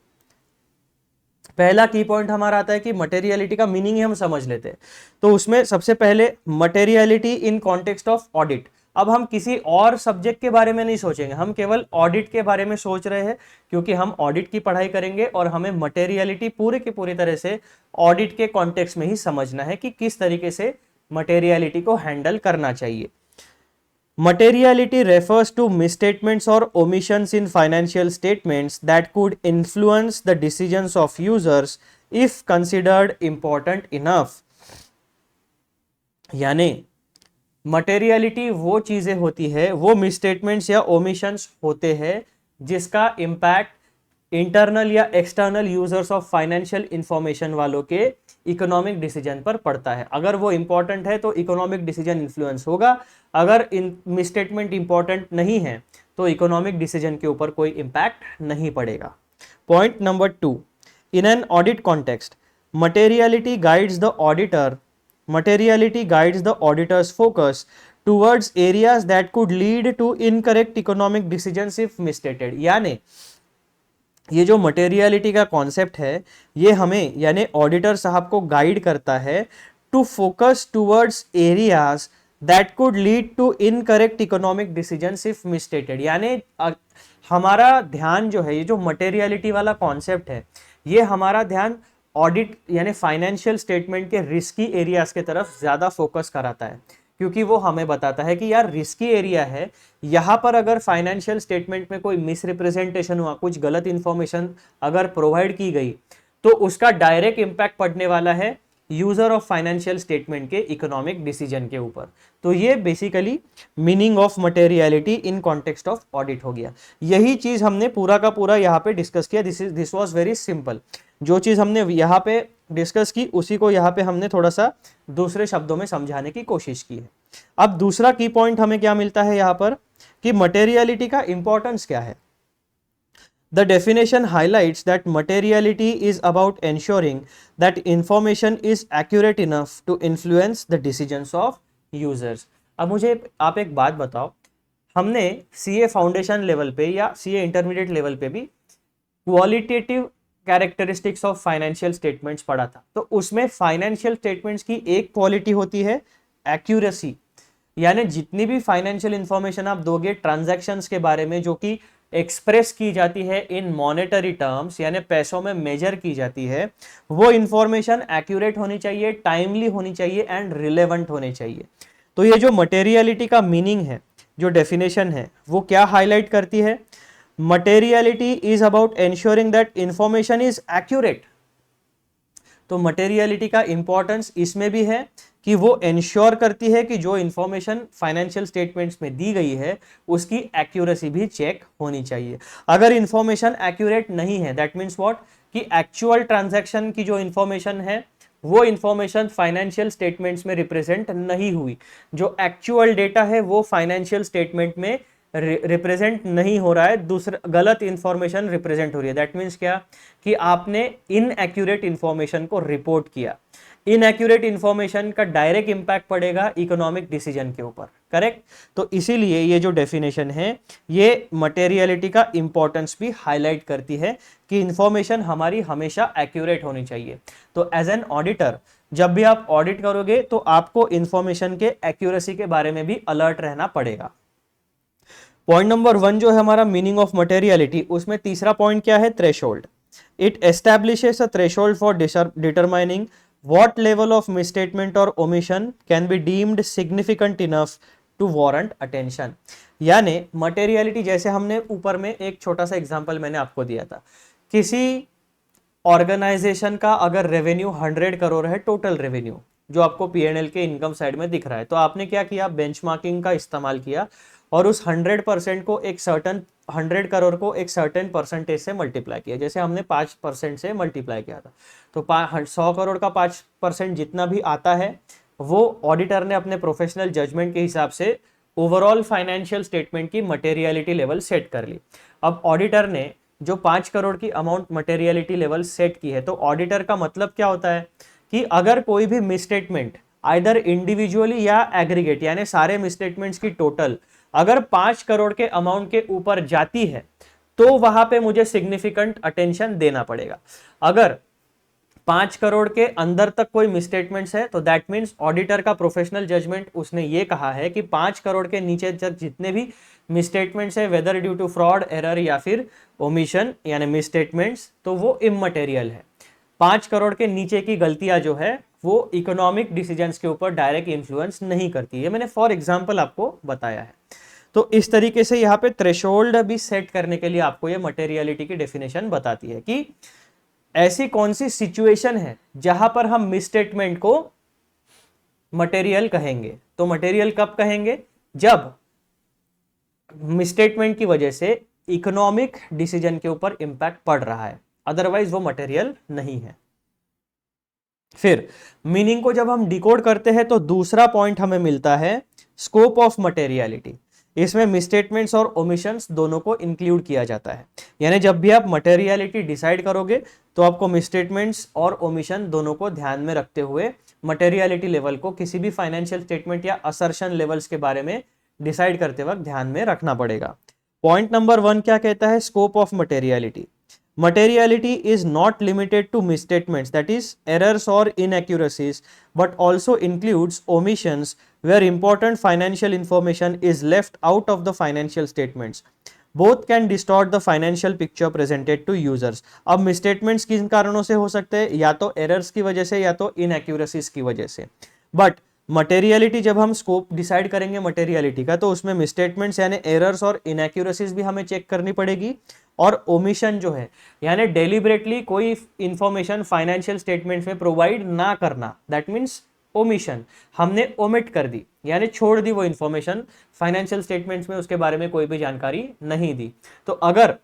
पहला की पॉइंट हमारा आता है कि मटेरियलिटी का मीनिंग ही हम समझ लेते हैं। तो उसमें सबसे पहले materiality in context of audit. अब हम किसी और सब्जेक्ट के बारे में नहीं सोचेंगे, हम केवल ऑडिट के बारे में सोच रहे हैं क्योंकि हम ऑडिट की पढ़ाई करेंगे और हमें मटेरियलिटी पूरे की पूरी तरह से ऑडिट के कॉन्टेक्स्ट में ही समझना है कि किस तरीके से मटेरियलिटी को हैंडल करना चाहिए। Materiality refers to misstatements or omissions in financial statements that could influence the decisions of users if considered important enough। यानी मटेरियलिटी वो चीजें होती है, वो मिसस्टेटमेंट्स या ओमिशंस होते हैं जिसका इम्पैक्ट इंटरनल या external users of financial information वालों के इकोनॉमिक डिसीजन पर पड़ता है। अगर वो इंपॉर्टेंट है तो इकोनॉमिक डिसीजन इन्फ्लुएंस होगा, अगर मिसस्टेटमेंट इंपॉर्टेंट नहीं है तो इकोनॉमिक डिसीजन के ऊपर कोई इंपैक्ट नहीं पड़ेगा। Point number 2, in an audit context materiality guides the auditor's focus towards areas that could lead to incorrect economic decisions if misstated. यानी ये जो मटेरियलिटी का कॉन्सेप्ट है ये हमें यानी ऑडिटर साहब को गाइड करता है to focus towards areas that could lead to incorrect economic decisions if misstated. यानी हमारा ध्यान जो है, ये जो मटेरियलिटी वाला कॉन्सेप्ट है ये हमारा ध्यान ऑडिट यानी फाइनेंशियल स्टेटमेंट के रिस्की एरियाज के तरफ ज्यादा फोकस कराता है, क्योंकि वो हमें बताता है कि यार रिस्की एरिया है, यहाँ पर अगर फाइनेंशियल स्टेटमेंट में कोई मिसरिप्रेजेंटेशन हुआ, कुछ गलत इंफॉर्मेशन अगर प्रोवाइड की गई तो उसका डायरेक्ट इंपैक्ट पड़ने वाला है यूजर ऑफ फाइनेंशियल स्टेटमेंट के इकोनॉमिक डिसीजन के ऊपर। तो ये basically meaning of materiality in context of audit हो गया। यही चीज हमने पूरा का पूरा यहाँ पे डिस्कस किया। This was very simple. जो चीज हमने यहाँ पे डिस्कस की उसी को यहाँ पे हमने थोड़ा सा दूसरे शब्दों में समझाने की कोशिश की है। अब दूसरा की पॉइंट हमें क्या मिलता है यहां पर कि मटेरियलिटी का इंपॉर्टेंस क्या है। The definition highlights that materiality is about ensuring that information is accurate enough to influence the decisions of users। अब मुझे आप एक बात बताओ, हमने सीए फाउंडेशन लेवल पे या सीए इंटरमीडिएट लेवल पे भी qualitative characteristics of financial statements पढ़ा था। तो उसमें फाइनेंशियल स्टेटमेंट्स की एक क्वालिटी होती है एक्यूरेसी, यानी जितनी भी फाइनेंशियल इंफॉर्मेशन आप दोगे ट्रांजैक्शंस के बारे में जो कि एक्सप्रेस की जाती है इन मॉनेटरी टर्म्स यानी पैसों में मेजर की जाती है, वो इंफॉर्मेशन एक्यूरेट होनी चाहिए, टाइमली होनी चाहिए एंड रिलेवेंट होनी चाहिए। तो ये जो मटेरियलिटी का मीनिंग है, जो डेफिनेशन है, वो क्या हाईलाइट करती है? Materiality is about ensuring that information is accurate. तो मटेरियलिटी का इंपॉर्टेंस इसमें भी है कि वो इंश्योर करती है कि जो इंफॉर्मेशन फाइनेंशियल स्टेटमेंट्स में दी गई है उसकी एक्यूरेसी भी चेक होनी चाहिए। अगर इंफॉर्मेशन एक्यूरेट नहीं है, दैट मीन्स व्हाट, कि एक्चुअल ट्रांजैक्शन की जो इंफॉर्मेशन है वो इंफॉर्मेशन फाइनेंशियल स्टेटमेंट्स में रिप्रेजेंट नहीं हुई, जो एक्चुअल डेटा है वो फाइनेंशियल स्टेटमेंट में रिप्रेजेंट नहीं हो रहा है, दूसरा गलत इंफॉर्मेशन रिप्रेजेंट हो रही है। दैट मीन्स क्या, कि आपने इनएक्यूरेट इंफॉर्मेशन को रिपोर्ट किया। इनएक्यूरेट इंफॉर्मेशन का डायरेक्ट इंपैक्ट पड़ेगा इकोनॉमिक डिसीजन के ऊपर, करेक्ट। तो इसीलिए ये जो डेफिनेशन है ये मटेरियलिटी का इंपॉर्टेंस भी हाईलाइट करती है कि इंफॉर्मेशन हमारी हमेशा एक्यूरेट होनी चाहिए। तो एज एन ऑडिटर जब भी आप ऑडिट करोगे तो आपको इंफॉर्मेशन के एक्यूरेसी के बारे में भी अलर्ट रहना पड़ेगा। पॉइंट नंबर 1 जो है हमारा मीनिंग ऑफ मटेरियलिटी, उसमें तीसरा पॉइंट क्या है? Threshold. It establishes a threshold for determining what level of misstatement or omission can be deemed significant enough to warrant attention। यानी मटेरियलिटी, जैसे हमने ऊपर में एक छोटा सा एग्जांपल मैंने आपको दिया था, किसी ऑर्गेनाइजेशन का अगर रेवेन्यू 100 करोड़ है, टोटल रेवेन्यू जो आपको पीएनएल के इनकम साइड में दिख रहा है, तो आपने क्या किया, बेंचमार्किंग का इस्तेमाल किया और उस 100% को एक सर्टन 100 करोड़ को एक सर्टेन परसेंटेज से मल्टीप्लाई किया। जैसे हमने 5% से मल्टीप्लाई किया था, तो 100 करोड़ का 5% जितना भी आता है वो ऑडिटर ने अपने प्रोफेशनल जजमेंट के हिसाब से ओवरऑल फाइनेंशियल स्टेटमेंट की मटेरियलिटी लेवल सेट कर ली। अब ऑडिटर ने जो 5 करोड़ की अमाउंट मटेरियलिटी लेवल सेट की है, तो ऑडिटर का मतलब क्या होता है कि अगर कोई भी मिसस्टेटमेंट आइदर इंडिविजुअली या एग्रीगेट यानी सारे मिसस्टेटमेंट्स की टोटल अगर 5 करोड़ के अमाउंट के ऊपर जाती है तो वहां पे मुझे सिग्निफिकेंट अटेंशन देना पड़ेगा। अगर 5 करोड़ के अंदर तक कोई मिसस्टेटमेंट्स है तो दैट मीन्स ऑडिटर का प्रोफेशनल जजमेंट उसने ये कहा है कि 5 करोड़ के नीचे तक जितने भी मिसस्टेटमेंट्स है, whether due to fraud, error या फिर ओमिशन यानी मिसस्टेटमेंट्स, तो वो इमटेरियल है। 5 करोड़ के नीचे की गलतियां जो है वो इकोनॉमिक डिसीजंस के ऊपर डायरेक्ट इन्फ्लुएंस नहीं करती है। मैंने फॉर एग्जांपल आपको बताया है। तो इस तरीके से यहाँ पे थ्रेशोल्ड भी सेट करने के लिए आपको ये मटेरियलिटी की डेफिनेशन बताती है कि ऐसी कौन सी सिचुएशन है जहां पर हम मिसस्टेटमेंट को मटेरियल कहेंगे। तो मटेरियल कब कहेंगे? जब मिसस्टेटमेंट की वजह से इकोनॉमिक डिसीजन के ऊपर इंपैक्ट पड़ रहा है, अदरवाइज वो मटेरियल नहीं है। फिर मीनिंग को जब हम डिकोड करते हैं तो दूसरा पॉइंट हमें मिलता है स्कोप ऑफ मटेरियलिटी। इसमें मिसस्टेटमेंट्स और ओमिशंस दोनों को इंक्लूड किया जाता है। यानी जब भी आप मटेरियलिटी डिसाइड करोगे तो आपको मिसस्टेटमेंट्स और ओमिशन दोनों को ध्यान में रखते हुए मटेरियलिटी लेवल को किसी भी फाइनेंशियल स्टेटमेंट या असर्शन लेवल्स के बारे में डिसाइड करते वक्त ध्यान में रखना पड़ेगा। पॉइंट नंबर 1 क्या कहता है? Scope of materiality. Materiality is not limited to misstatements, that is errors or inaccuracies, but also includes omissions where important financial information is left out of the financial statements. Both can distort the financial picture presented to users. अब misstatements किन कारणों से हो सकते हैं? या तो errors की वजह से या तो inaccuracies की वजह से। But मटेरियलिटी जब हम स्कोप डिसाइड करेंगे मटेरियलिटी का, तो उसमें मिसस्टेटमेंट्स यानी एरर्स और इनएक्यूरेसीज भी हमें चेक करनी पड़ेगी, और ओमिशन जो है यानी डेलिबरेटली कोई इंफॉर्मेशन फाइनेंशियल स्टेटमेंट्स में प्रोवाइड ना करना, दैट मीन्स ओमिशन, हमने ओमिट कर दी यानी छोड़ दी वो इंफॉर्मेशन, फाइनेंशियल स्टेटमेंट्स में उसके बारे में कोई भी जानकारी नहीं दी। तो अगर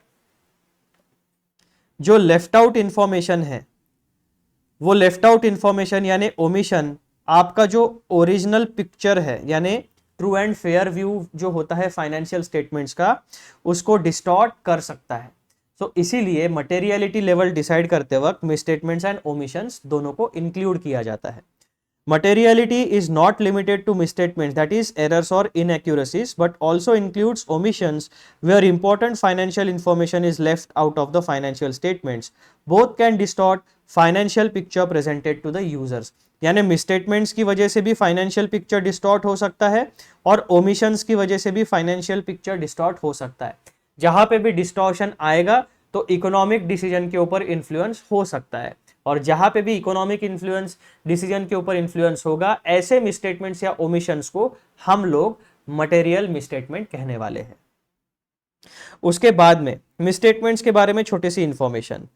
जो लेफ्ट आउट इंफॉर्मेशन है वो लेफ्ट आउट इंफॉर्मेशन यानी ओमिशन आपका जो ओरिजिनल पिक्चर है यानी ट्रू एंड फेयर व्यू जो होता है फाइनेंशियल स्टेटमेंट्स का, उसको डिस्टॉर्ट कर सकता है। सो इसीलिए मटेरियलिटी लेवल डिसाइड करते वक्त मिसस्टेटमेंट्स एंड ओमिशंस दोनों को इंक्लूड किया जाता है। Materiality is not limited to misstatements, that is errors or inaccuracies, but also includes omissions where important financial information is left out of the financial statements. Both can distort financial picture presented to the users. यानी misstatements की वजह से भी financial picture distort हो सकता है और omissions की वजह से भी financial picture distort हो सकता है। जहां पे भी distortion आएगा तो इकोनॉमिक डिसीजन के ऊपर इन्फ्लुएंस हो सकता है, और जहां पे भी इकोनॉमिक इन्फ्लुएंस डिसीजन के ऊपर इन्फ्लुएंस होगा, ऐसे मिसस्टेटमेंट्स या ओमिशंस को हम लोग मटेरियल मिसस्टेटमेंट कहने वाले हैं। उसके बाद में मिसस्टेटमेंट्स के बारे में छोटी सी information.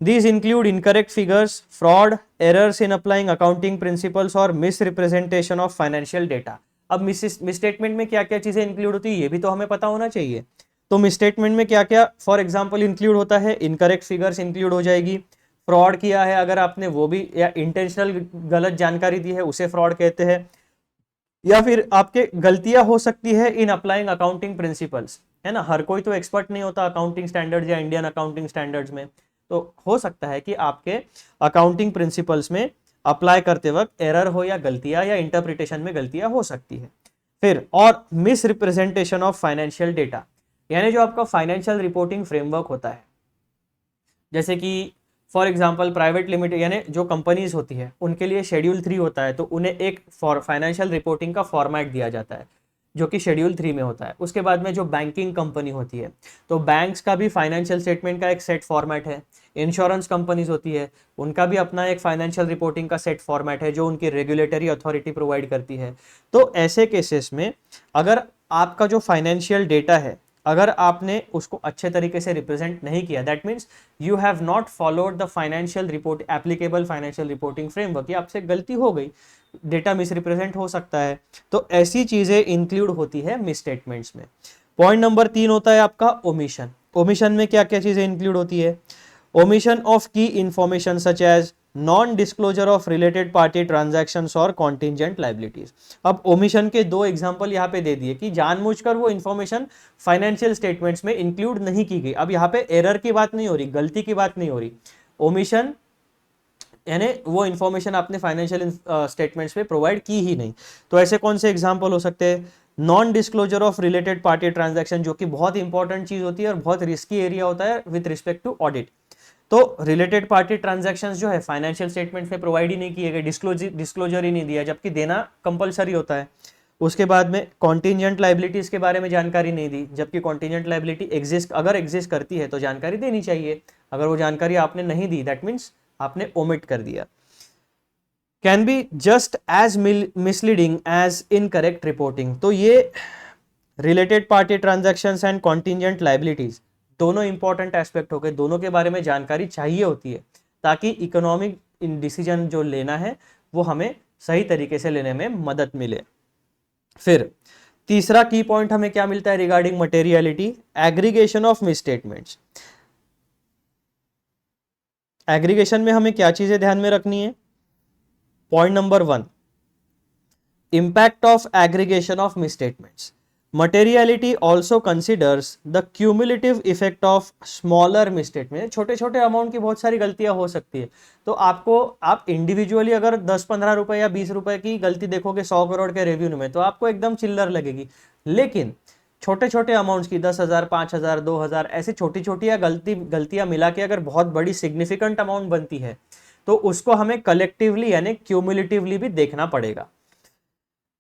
These include incorrect figures, fraud, errors in applying accounting principles और misrepresentation of financial data. अब मिसस्टेटमेंट में क्या क्या चीजें इंक्लूड होती है ये भी तो हमें पता होना चाहिए। तो मिसस्टेटमेंट में क्या क्या फॉर एग्जाम्पल इंक्लूड होता है, इनकरेक्ट फिगर्स इंक्लूड हो जाएगी, फ्रॉड किया है अगर आपने वो भी, या इंटेंशनल गलत जानकारी दी है उसे फ्रॉड कहते हैं, या फिर आपके गलतियां हो सकती है इन अप्लाइंग अकाउंटिंग प्रिंसिपल्स, है ना। हर कोई तो एक्सपर्ट नहीं होता अकाउंटिंग स्टैंडर्ड्स या इंडियन अकाउंटिंग स्टैंडर्ड्स में, तो हो सकता है कि आपके अकाउंटिंग प्रिंसिपल्स में अप्लाई करते वक्त एरर हो या गलतियां या इंटरप्रिटेशन में गलतियां हो सकती है। फिर और misrepresentation of financial data, यानी जो आपका फाइनेंशियल रिपोर्टिंग फ्रेमवर्क होता है, जैसे कि फॉर एग्जाम्पल प्राइवेट लिमिटेड यानी जो कंपनीज होती है उनके लिए शेड्यूल 3 होता है, तो उन्हें एक फाइनेंशियल रिपोर्टिंग का फॉर्मेट दिया जाता है जो कि शेड्यूल 3 में होता है। उसके बाद में जो बैंकिंग कंपनी होती है तो बैंक्स का भी फाइनेंशियल स्टेटमेंट का एक सेट फॉर्मेट है। इंश्योरेंस कंपनीज होती है उनका भी अपना एक फाइनेंशियल रिपोर्टिंग का सेट फॉर्मेट है जो उनकी रेगुलेटरी अथॉरिटी प्रोवाइड करती है। तो ऐसे केसेस में अगर आपका जो फाइनेंशियल डेटा है अगर आपने उसको अच्छे तरीके से रिप्रेजेंट नहीं किया, that means you have not followed the financial report applicable financial reporting framework, ये आपसे गलती हो गई, डेटा मिस रिप्रेजेंट हो सकता है, तो ऐसी चीजें इंक्लूड होती है मिस स्टेटमेंट्स में। पॉइंट नंबर 3 होता है आपका ओमिशन। ओमिशन में क्या क्या चीजें इंक्लूड होती है, omission of key information such as non disclosure of related party transactions और कॉन्टिंजेंट लाइबिलिटीज। अब ओमिशन के 2 एग्जांपल यहाँ पे दे दिए कि जानबूझकर वो इंफॉर्मेशन फाइनेंशियल स्टेटमेंट्स में इंक्लूड नहीं की गई। अब यहाँ पे एरर की बात नहीं हो रही, गलती की बात नहीं हो रही, ओमिशन यानी वो इंफॉर्मेशन आपने फाइनेंशियल स्टेटमेंट्स में प्रोवाइड की ही नहीं। तो ऐसे कौन से एग्जाम्पल हो सकते हैं, non disclosure of related party transaction, जो कि बहुत इंपॉर्टेंट चीज होती है और बहुत रिस्की एरिया होता है विद रिस्पेक्ट टू ऑडिट। तो रिलेटेड पार्टी ट्रांजैक्शंस जो है फाइनेंशियल स्टेटमेंट में प्रोवाइड ही नहीं किए गए, डिस्क्लोजर ही नहीं दिया, जबकि देना कंपलसरी होता है। उसके बाद में कॉन्टिंजेंट लाइबिलिटीज के बारे में जानकारी नहीं दी, जबकि कॉन्टिंजेंट लाइबिलिटी अगर एग्जिस्ट करती है तो जानकारी देनी चाहिए, अगर वो जानकारी आपने नहीं दी दैट मीन्स आपने ओमिट कर दिया। Can be just as misleading as incorrect reporting. तो ये related party transactions and contingent liabilities दोनों इंपॉर्टेंट एस्पेक्ट हो गए, दोनों के बारे में जानकारी चाहिए होती है ताकि इकोनॉमिक डिसीजन जो लेना है वो हमें सही तरीके से लेने में मदद मिले। फिर तीसरा की पॉइंट हमें क्या मिलता है regarding materiality, aggregation of misstatements. Aggregation में हमें क्या चीजें ध्यान में रखनी है, point number 1, impact of aggregation of misstatements. Materiality also considers the cumulative effect of smaller misstatement. छोटे छोटे अमाउंट की बहुत सारी गलतियां हो सकती है, तो आप इंडिविजुअली अगर 10-15 रुपए या 20 रुपए की गलती देखोगे 100 करोड़ के रेवेन्यू में तो आपको एकदम चिल्लर लगेगी, लेकिन छोटे छोटे अमाउंट्स की 10,000, 5,000, 2,000 ऐसी छोटी छोटी गलतियां मिला के अगर बहुत बड़ी सिग्निफिकेंट अमाउंट बनती है तो उसको हमें कलेक्टिवली यानी क्यूमुलेटिवली भी देखना पड़ेगा।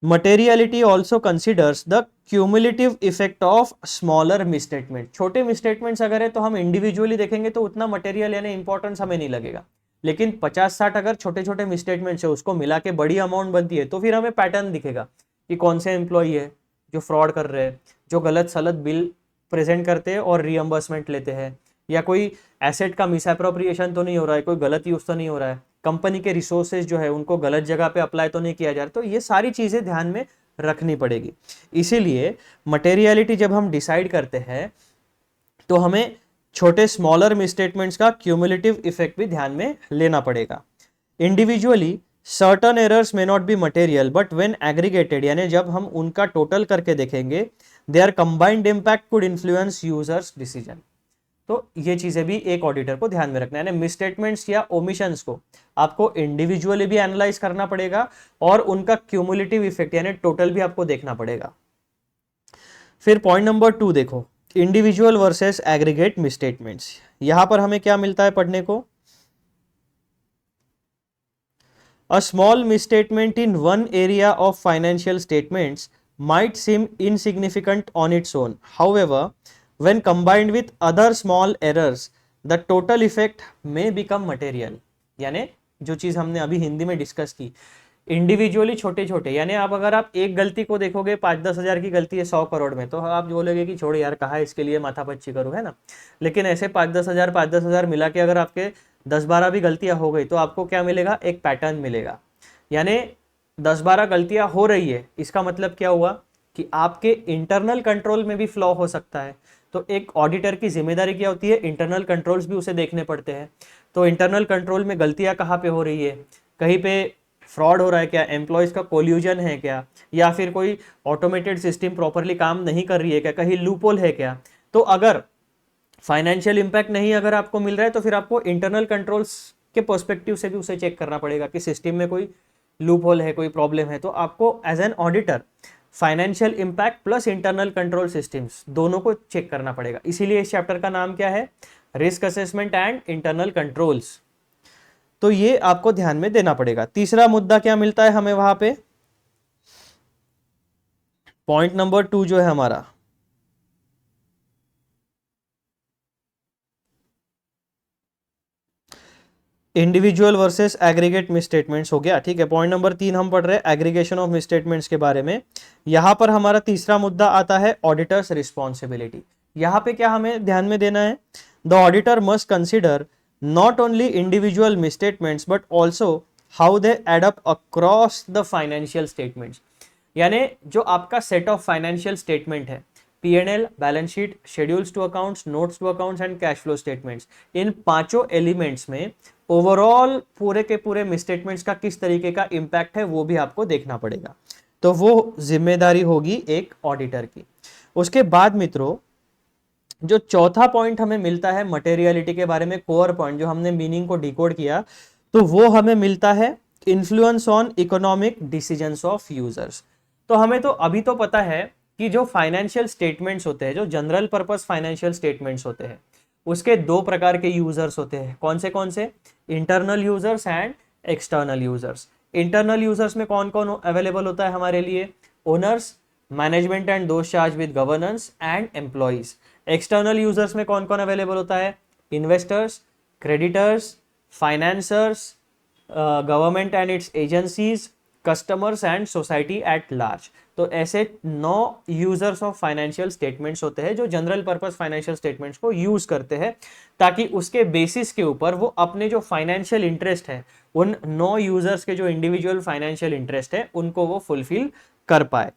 Materiality also considers the cumulative effect of smaller misstatement. छोटे मिसस्टेटमेंट्स अगर है तो हम इंडिविजुअली देखेंगे तो उतना मटेरियल यानी इंपॉर्टेंस हमें नहीं लगेगा, लेकिन 50-60 अगर छोटे छोटे मिसस्टेटमेंट्स है उसको मिला के बड़ी अमाउंट बनती है तो फिर हमें पैटर्न दिखेगा कि कौन से एम्प्लॉई है जो फ्रॉड कर रहे हैं, जो गलत सलत बिल प्रेजेंट करते हैं और रीएम्बर्समेंट लेते हैं, या कोई एसेट का मिसअप्रोप्रिएशन तो नहीं हो रहा है, कोई गलत यूज तो नहीं हो रहा है, कंपनी के रिसोर्सेज जो है उनको गलत जगह पे अप्लाई तो नहीं किया जा रहा। तो ये सारी चीजें ध्यान में रखनी पड़ेगी। इसीलिए मटेरियलिटी जब हम डिसाइड करते हैं तो हमें छोटे स्मॉलर मिसस्टेटमेंट्स का क्यूमुलेटिव इफेक्ट भी ध्यान में लेना पड़ेगा। Individually certain errors may not be material but when aggregated, यानी जब हम उनका टोटल करके देखेंगे, their combined impact could influence users decision. तो ये चीजें भी एक ऑडिटर को ध्यान में रखना है, यानी मिसस्टेटमेंट्स या ओमिशंस को आपको इंडिविजुअली भी एनालाइज करना पड़ेगा और उनका क्यूमुलेटिव इफेक्ट यानी टोटल भी आपको देखना पड़ेगा। फिर पॉइंट नंबर 2 देखो, इंडिविजुअल वर्सेस एग्रीगेट मिसस्टेटमेंट्स। यहां पर हमें क्या मिलता है पढ़ने को, A small misstatement in one area of financial statements might seem insignificant on its own. However, when combined with other small errors, the total effect may become material. यानी जो चीज हमने अभी हिंदी में डिस्कस की, इंडिविजुअली छोटे छोटे, यानी आप अगर आप एक गलती को देखोगे 5-10 हजार की गलती है 100 करोड़ में, तो आप बोलोगे कि छोड़ यार कहाँ इसके लिए माथापच्ची करूँ, है ना। लेकिन ऐसे 5-10 हजार मिला के अगर आपके 10-12 भी गलतियां हो गई तो आपको क्या मिलेगा, एक पैटर्न मिलेगा। यानी 10-12 गलतियां हो रही है, इसका मतलब क्या हुआ कि आपके इंटरनल कंट्रोल में भी फ्लॉ हो सकता है। तो एक ऑडिटर की जिम्मेदारी क्या होती है, इंटरनल कंट्रोल्स भी उसे देखने पड़ते हैं। तो इंटरनल कंट्रोल में गलतियां कहाँ पे हो रही है, कहीं पे फ्रॉड हो रहा है क्या, एम्प्लॉयज का कोल्यूजन है क्या, या फिर कोई ऑटोमेटेड सिस्टम प्रॉपरली काम नहीं कर रही है क्या, कहीं लूपहोल है क्या। तो अगर फाइनेंशियल इंपैक्ट नहीं अगर आपको मिल रहा है तो फिर आपको इंटरनल कंट्रोल्स के पर्सपेक्टिव से भी उसे चेक करना पड़ेगा कि सिस्टम में कोई लूपहोल है, कोई प्रॉब्लम है। तो आपको as an auditor financial impact plus internal control systems दोनों को चेक करना पड़ेगा। इसीलिए इस चैप्टर का नाम क्या है, risk assessment and internal controls. तो ये आपको ध्यान में देना पड़ेगा। तीसरा मुद्दा क्या मिलता है हमें वहां पे, पॉइंट नंबर 2 जो है हमारा, इंडिविजुअल वर्सेस एग्रीगेट मिसस्टेटमेंट्स हो गया, ठीक है। पॉइंट नंबर 3 हम पढ़ रहे हैं एग्रीगेशन ऑफ मिसस्टेटमेंट्स के बारे में। यहां पर हमारा तीसरा मुद्दा आता है ऑडिटर्स रिस्पॉन्सिबिलिटी। यहां पे क्या हमें ध्यान में देना है, the auditor must consider not only individual misstatements but also how they add up across the financial statements. यानी जो आपका सेट ऑफ फाइनेंशियल स्टेटमेंट है, P&L, balance sheet, schedules to accounts, notes to accounts and cash flow statements, इन पांचों elements में overall पूरे के पूरे मिसस्टेटमेंट्स का किस तरीके का इंपैक्ट है वो भी आपको देखना पड़ेगा। तो वो जिम्मेदारी होगी एक ऑडिटर की। उसके बाद मित्रों जो चौथा पॉइंट हमें मिलता है मटेरियलिटी के बारे में, कोर पॉइंट जो हमने मीनिंग को डिकोड किया, तो वो हमें मिलता है influence on economic decisions of users. तो हमें तो अभी तो पता है कि जो फाइनेंशियल स्टेटमेंट्स होते हैं, जो जनरल पर्पस फाइनेंशियल स्टेटमेंट्स होते हैं, उसके दो प्रकार के यूजर्स होते हैं। कौन से, internal users and external users. Internal users में कौन कौन अवेलेबल होता है हमारे लिए, owners, management and those charge with governance and employees. External users में कौन कौन अवेलेबल होता है, investors, creditors, financiers, government and it's agencies, customers and society at large. तो ऐसे 9 यूजर्स ऑफ फाइनेंशियल स्टेटमेंट्स होते हैं जो जनरल पर्पस फाइनेंशियल स्टेटमेंट्स को यूज करते हैं, ताकि उसके बेसिस के ऊपर वो अपने जो फाइनेंशियल इंटरेस्ट है, उन 9 यूजर्स के जो इंडिविजुअल फाइनेंशियल इंटरेस्ट है उनको वो फुलफिल कर पाए।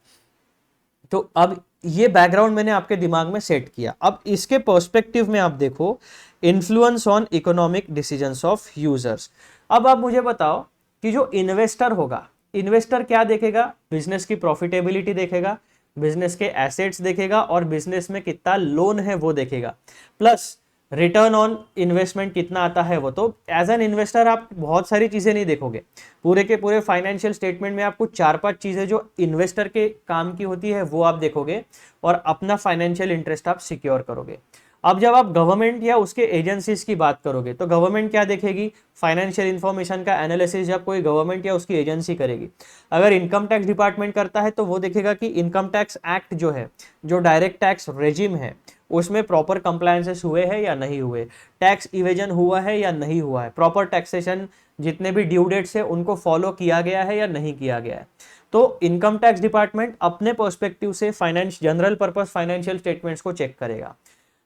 तो अब ये बैकग्राउंड मैंने आपके दिमाग में सेट किया। अब इसके पर्सपेक्टिव में आप देखो influence on economic decisions of users. अब आप मुझे बताओ कि जो इन्वेस्टर होगा, इन्वेस्टर क्या देखेगा, बिजनेस की प्रॉफिटेबिलिटी देखेगा, बिजनेस के एसेट्स देखेगा और बिजनेस में कितना लोन है वो देखेगा, प्लस रिटर्न ऑन इन्वेस्टमेंट कितना आता है वो। तो एज एन इन्वेस्टर आप बहुत सारी चीजें नहीं देखोगे, पूरे के पूरे फाइनेंशियल स्टेटमेंट में आपको 4-5 चीजें जो इन्वेस्टर के काम की होती है वो आप देखोगे और अपना फाइनेंशियल इंटरेस्ट आप सिक्योर करोगे। अब जब आप गवर्नमेंट या उसके एजेंसीज की बात करोगे तो गवर्नमेंट क्या देखेगी, फाइनेंशियल इंफॉर्मेशन का एनालिसिस जब कोई गवर्नमेंट या उसकी एजेंसी करेगी, अगर इनकम टैक्स डिपार्टमेंट करता है तो वो देखेगा कि इनकम टैक्स एक्ट जो है, जो डायरेक्ट टैक्स रेजिम है, उसमें प्रॉपर कंप्लायंसेस हुए हैं या नहीं हुए, टैक्स इवेजन हुआ है या नहीं हुआ है, प्रॉपर टैक्सेशन जितने भी ड्यू डेट्स है उनको फॉलो किया गया है या नहीं किया गया है। तो इनकम टैक्स डिपार्टमेंट अपने पर्सपेक्टिव से जनरल पर्पस फाइनेंशियल स्टेटमेंट्स को चेक करेगा।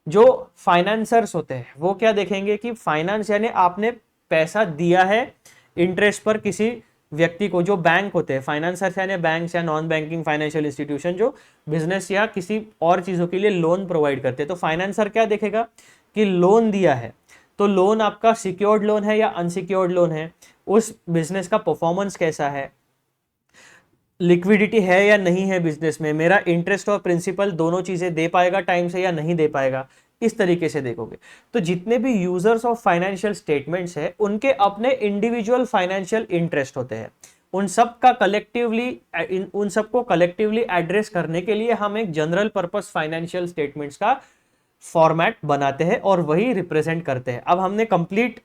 जो फाइनेंसर्स होते हैं वो क्या देखेंगे कि फाइनेंस यानी आपने पैसा दिया है इंटरेस्ट पर किसी व्यक्ति को, जो बैंक होते हैं फाइनेंसर्स यानी बैंक या नॉन बैंकिंग फाइनेंशियल इंस्टीट्यूशन जो बिजनेस या किसी और चीजों के लिए लोन प्रोवाइड करते हैं। तो फाइनेंसर क्या देखेगा कि लोन दिया है तो लोन आपका सिक्योर्ड लोन है या अनसिक्योर्ड लोन है, उस बिजनेस का परफॉर्मेंस कैसा है, लिक्विडिटी है या नहीं है बिजनेस में, मेरा इंटरेस्ट और प्रिंसिपल दोनों चीजें दे पाएगा टाइम से या नहीं दे पाएगा, इस तरीके से देखोगे। तो जितने भी यूजर्स ऑफ फाइनेंशियल स्टेटमेंट्स है उनके अपने इंडिविजुअल फाइनेंशियल इंटरेस्ट होते हैं, उन सब का कलेक्टिवली उन सबको कलेक्टिवली एड्रेस करने के लिए हम एक जनरल पर्पस फाइनेंशियल स्टेटमेंट्स का फॉर्मेट बनाते हैं और वही रिप्रेजेंट करते हैं। अब हमने कंप्लीट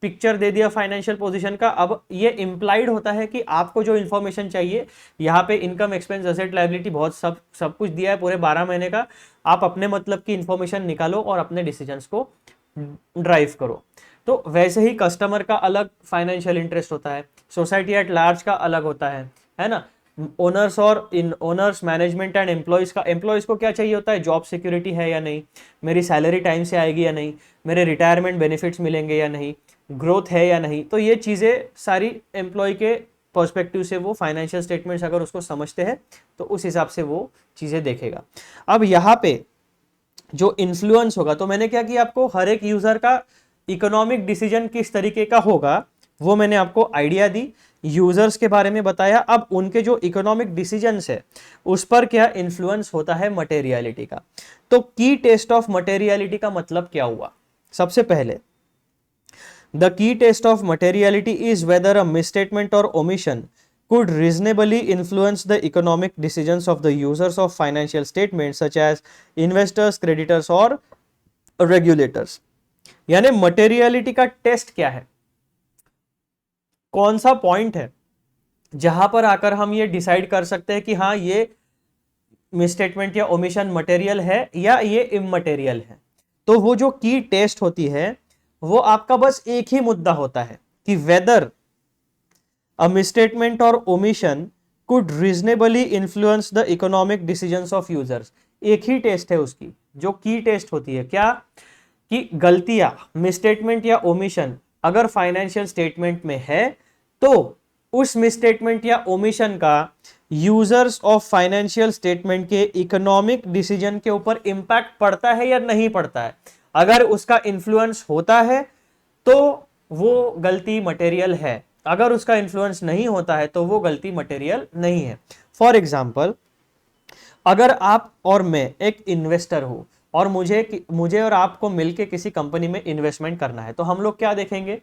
पिक्चर दे दिया फाइनेंशियल पोजीशन का। अब ये इंप्लाइड होता है कि आपको जो इंफॉर्मेशन चाहिए, यहाँ पे इनकम, एक्सपेंस, एसेट, लायबिलिटी बहुत सब कुछ दिया है पूरे 12 महीने का, आप अपने मतलब की इंफॉर्मेशन निकालो और अपने डिसीजंस को ड्राइव करो। तो वैसे ही कस्टमर का अलग फाइनेंशियल इंटरेस्ट होता है, सोसाइटी एट लार्ज का अलग होता है ना, ओनर्स और इन ओनर्स, मैनेजमेंट एंड एम्प्लॉयज का, एम्प्लॉयज को क्या चाहिए होता है, जॉब सिक्योरिटी है या नहीं, मेरी सैलरी टाइम से आएगी या नहीं, मेरे रिटायरमेंट बेनिफिट्स मिलेंगे या नहीं, ग्रोथ है या नहीं। तो ये चीज़ें सारी एम्प्लॉय के पर्सपेक्टिव से वो फाइनेंशियल स्टेटमेंट्स अगर उसको समझते हैं तो उस हिसाब से वो चीज़ें देखेगा। अब यहाँ पे जो इन्फ्लुएंस होगा, तो मैंने क्या किया, आपको हर एक यूजर का इकोनॉमिक डिसीजन किस तरीके का होगा वो मैंने आपको आइडिया दी, यूजर्स के बारे में बताया। अब उनके जो इकोनॉमिक डिसीजंस है उस पर क्या इन्फ्लुएंस होता है मटेरियलिटी का। तो की टेस्ट ऑफ मटेरियलिटी का मतलब क्या हुआ, सबसे पहले the key test of materiality is whether a misstatement or omission could reasonably influence the economic decisions of the users of financial statements such as investors, creditors or regulators। यानी materiality का test क्या है, कौन सा point है जहां पर आकर हम ये डिसाइड कर सकते हैं कि हाँ ये मिसस्टेटमेंट या ओमिशन मटेरियल है या ये इममटेरियल है। तो वो जो की टेस्ट होती है वो आपका बस एक ही मुद्दा होता है कि वेदर अ मिसस्टेटमेंट और omission could reasonably influence the economic decisions of users. एक ही टेस्ट है उसकी, जो की टेस्ट होती है क्या, कि गलतियां, मिसस्टेटमेंट या ओमिशन अगर फाइनेंशियल स्टेटमेंट में है तो उस मिसस्टेटमेंट या ओमिशन का यूजर्स ऑफ फाइनेंशियल स्टेटमेंट के इकोनॉमिक डिसीजन के ऊपर इंपैक्ट पड़ता है या नहीं पड़ता है। अगर उसका इन्फ्लुएंस होता है तो वो गलती मटेरियल है, अगर उसका इन्फ्लुएंस नहीं होता है तो वो गलती मटेरियल नहीं है। फॉर एग्जाम्पल, अगर आप और मैं एक इन्वेस्टर हूं और मुझे और आपको मिलके किसी कंपनी में इन्वेस्टमेंट करना है, तो हम लोग क्या देखेंगे,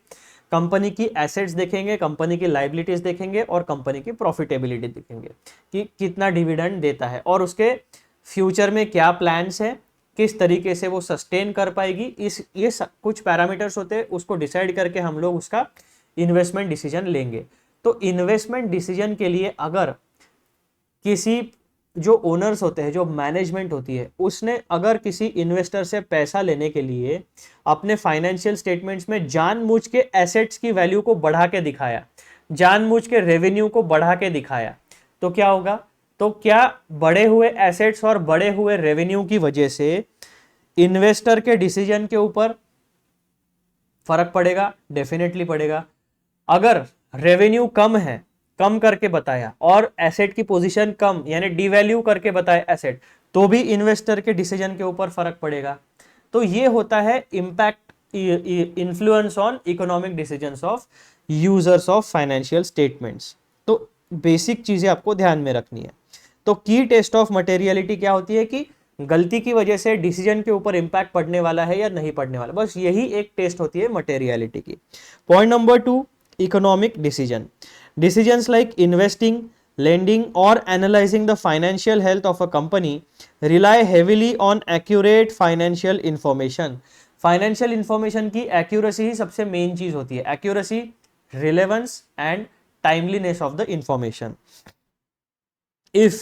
कंपनी की एसेट्स देखेंगे, कंपनी की लायबिलिटीज देखेंगे और कंपनी की प्रॉफिटेबिलिटी देखेंगे कि कितना डिविडेंड देता है और उसके फ्यूचर में क्या प्लान्स है, किस तरीके से वो सस्टेन कर पाएगी। ये कुछ पैरामीटर्स होते हैं, उसको डिसाइड करके हम लोग उसका इन्वेस्टमेंट डिसीजन लेंगे। तो इन्वेस्टमेंट डिसीजन के लिए अगर किसी जो ओनर्स होते हैं, जो मैनेजमेंट होती है, उसने अगर किसी इन्वेस्टर से पैसा लेने के लिए अपने फाइनेंशियल स्टेटमेंट्स में जानबूझ के एसेट्स की वैल्यू को बढ़ा के दिखाया, जानबूझ के रेवेन्यू को बढ़ा के दिखाया, तो क्या होगा, तो क्या बढ़े हुए एसेट्स और बढ़े हुए रेवेन्यू की वजह से इन्वेस्टर के डिसीजन के ऊपर फर्क पड़ेगा? डेफिनेटली पड़ेगा। अगर रेवेन्यू कम है, कम करके बताया, और एसेट की पोजीशन कम यानी डिवैल्यू करके बताया एसेट, तो भी इन्वेस्टर के डिसीजन के ऊपर फर्क पड़ेगा। तो ये होता है impact, influence on economic decisions of users of financial statements. तो बेसिक चीजें आपको ध्यान में रखनी है। तो की टेस्ट ऑफ मटेरियलिटी क्या होती है कि गलती की वजह से डिसीजन के ऊपर इंपैक्ट पड़ने वाला है या नहीं पड़ने वाला, बस यही एक टेस्ट होती है मटेरियलिटी की। Point number 2, economic decision. Decisions like investing, lending or analyzing the financial health of a company rely heavily on accurate financial information। Financial information की accuracy ही सबसे main चीज होती है। Accuracy, relevance and timeliness of the information। If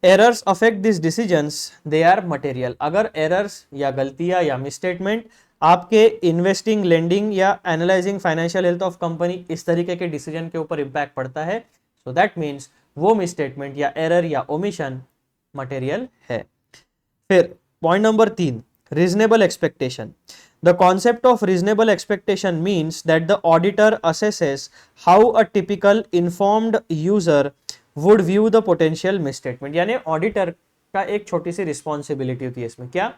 errors affect these decisions, they are material। अगर errors या गलतियां या misstatement आपके इन्वेस्टिंग, लेंडिंग या analysing financial health of company इस तरीके के डिसीजन के ऊपर इंपैक्ट पड़ता है, सो दैट मीन्स वो मिसस्टेटमेंट या एरर या ओमिशन मटेरियल है। फिर point number 3, reasonable expectation. The concept of reasonable expectation means that the auditor assesses how a typical informed user would view the potential misstatement. यानी auditor का एक छोटी सी responsibility होती है इसमें, क्या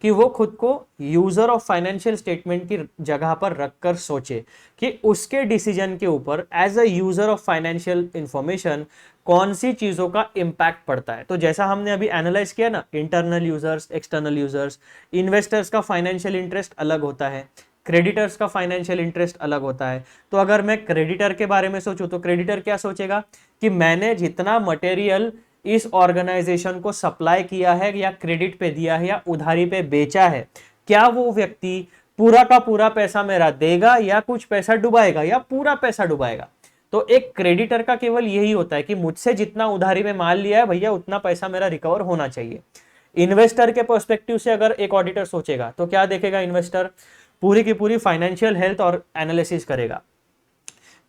कि वो खुद को यूजर ऑफ फाइनेंशियल स्टेटमेंट की जगह पर रखकर सोचे कि उसके डिसीजन के ऊपर as a user of financial information कौन सी चीजों का इंपैक्ट पड़ता है। तो जैसा हमने अभी एनालाइज किया ना, internal users, external users, investors का फाइनेंशियल इंटरेस्ट अलग होता है, क्रेडिटर्स का फाइनेंशियल इंटरेस्ट अलग होता है। तो अगर मैं क्रेडिटर के बारे में सोचूं तो क्रेडिटर क्या सोचेगा कि मैंने जितना मटेरियल इस ऑर्गेनाइजेशन को सप्लाई किया है या क्रेडिट पे दिया है या उधारी पे बेचा है, क्या वो व्यक्ति पूरा का पूरा पैसा मेरा देगा या कुछ पैसा डुबाएगा या पूरा पैसा डुबाएगा। तो एक क्रेडिटर का केवल यही होता है कि मुझसे जितना उधारी में माल लिया है भैया उतना पैसा मेरा रिकवर होना चाहिए। इन्वेस्टर के पर्सपेक्टिव से अगर एक ऑडिटर सोचेगा तो क्या देखेगा इन्वेस्टर, पूरी की पूरी फाइनेंशियल हेल्थ और एनालिसिस करेगा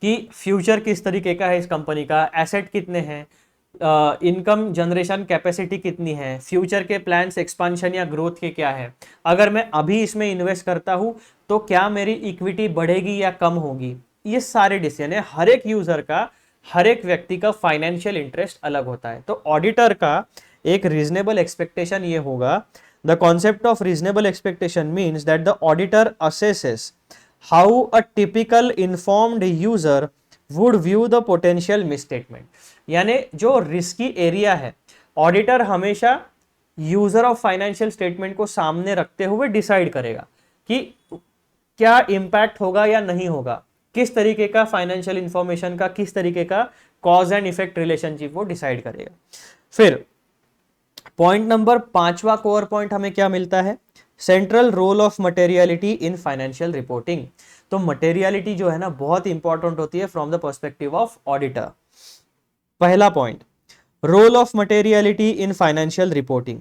कि फ्यूचर किस तरीके का है इस कंपनी का, एसेट कितने हैं, इनकम जनरेशन कैपेसिटी कितनी है, फ्यूचर के प्लान्स एक्सपांशन या ग्रोथ के क्या है, अगर मैं अभी इसमें इन्वेस्ट करता हूं तो क्या मेरी इक्विटी बढ़ेगी या कम होगी। ये सारे डिसीजन है, हर एक यूजर का, हर एक व्यक्ति का फाइनेंशियल इंटरेस्ट अलग होता है। तो ऑडिटर का एक रीजनेबल एक्सपेक्टेशन ये होगा, the concept of reasonable expectation means that the auditor assesses how a typical informed user would view the potential misstatement. यानी जो रिस्की एरिया है, ऑडिटर हमेशा यूजर ऑफ फाइनेंशियल स्टेटमेंट को सामने रखते हुए डिसाइड करेगा कि क्या इंपैक्ट होगा या नहीं होगा, किस तरीके का फाइनेंशियल इंफॉर्मेशन का, किस तरीके का कॉज एंड इफेक्ट रिलेशनशिप वो डिसाइड करेगा। फिर पॉइंट नंबर 5वां कोर पॉइंट हमें क्या मिलता है, central role of materiality in financial reporting. तो मटेरियलिटी जो है ना बहुत इंपॉर्टेंट होती है from the perspective of auditor. पहला point, role of materiality in financial reporting.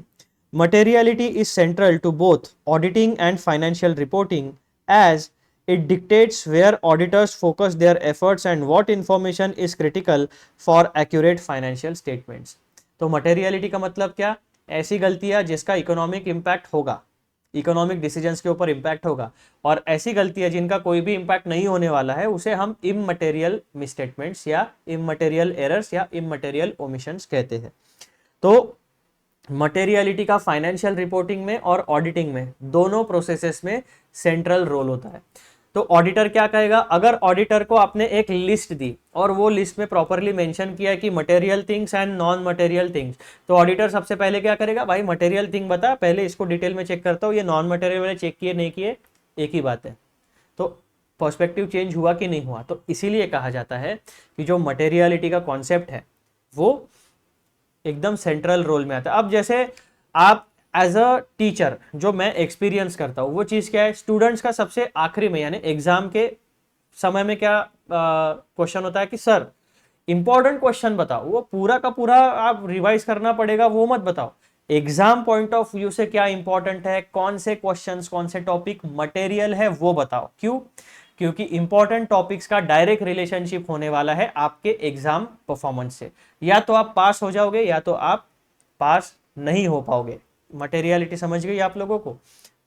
Materiality is central to both auditing and financial reporting as it dictates where auditors focus their efforts and what information is critical for accurate financial statements। तो materiality का मतलब क्या, ऐसी गलतियां जिसका economic impact होगा, economic decisions के ऊपर इंपैक्ट होगा, और ऐसी गलतियां जिनका कोई भी इंपैक्ट नहीं होने वाला है उसे हम इममटेरियल मिसस्टेटमेंट्स या इममटेरियल एरर्स या इममटेरियल ओमिशंस कहते हैं। तो मटेरियलिटी का फाइनेंशियल रिपोर्टिंग में और ऑडिटिंग में दोनों प्रोसेसेस में सेंट्रल रोल होता है। तो ऑडिटर क्या कहेगा, अगर ऑडिटर को आपने एक लिस्ट दी और वो लिस्ट में प्रॉपरली मेंशन किया है कि material things and non material things, तो ऑडिटर सबसे पहले क्या करेगा, भाई मटेरियल थिंग बता, पहले इसको डिटेल में चेक करता हूँ, ये नॉन मटेरियल वाले चेक किए नहीं किए एक ही बात है। तो पर्सपेक्टिव चेंज हुआ कि नहीं हुआ। तो इसीलिए कहा जाता है कि जो मटेरियलिटी का कॉन्सेप्ट है वो एकदम सेंट्रल रोल में आता है। अब जैसे आप एज अ टीचर जो मैं एक्सपीरियंस करता हूँ वो चीज़ क्या है, स्टूडेंट्स का सबसे आखिरी में यानी एग्जाम के समय में क्या क्वेश्चन होता है कि सर इंपॉर्टेंट क्वेश्चन बताओ, वो पूरा का पूरा आप रिवाइज करना पड़ेगा वो मत बताओ, एग्जाम पॉइंट ऑफ व्यू से क्या इंपॉर्टेंट है, कौन से क्वेश्चंस कौन से टॉपिक मटेरियल है वो बताओ। क्यों, क्योंकि इंपॉर्टेंट टॉपिक्स का डायरेक्ट रिलेशनशिप होने वाला है आपके एग्जाम परफॉर्मेंस से, या तो आप पास हो जाओगे या तो आप पास नहीं हो पाओगे। मटेरियलिटी समझ गई आप लोगों को,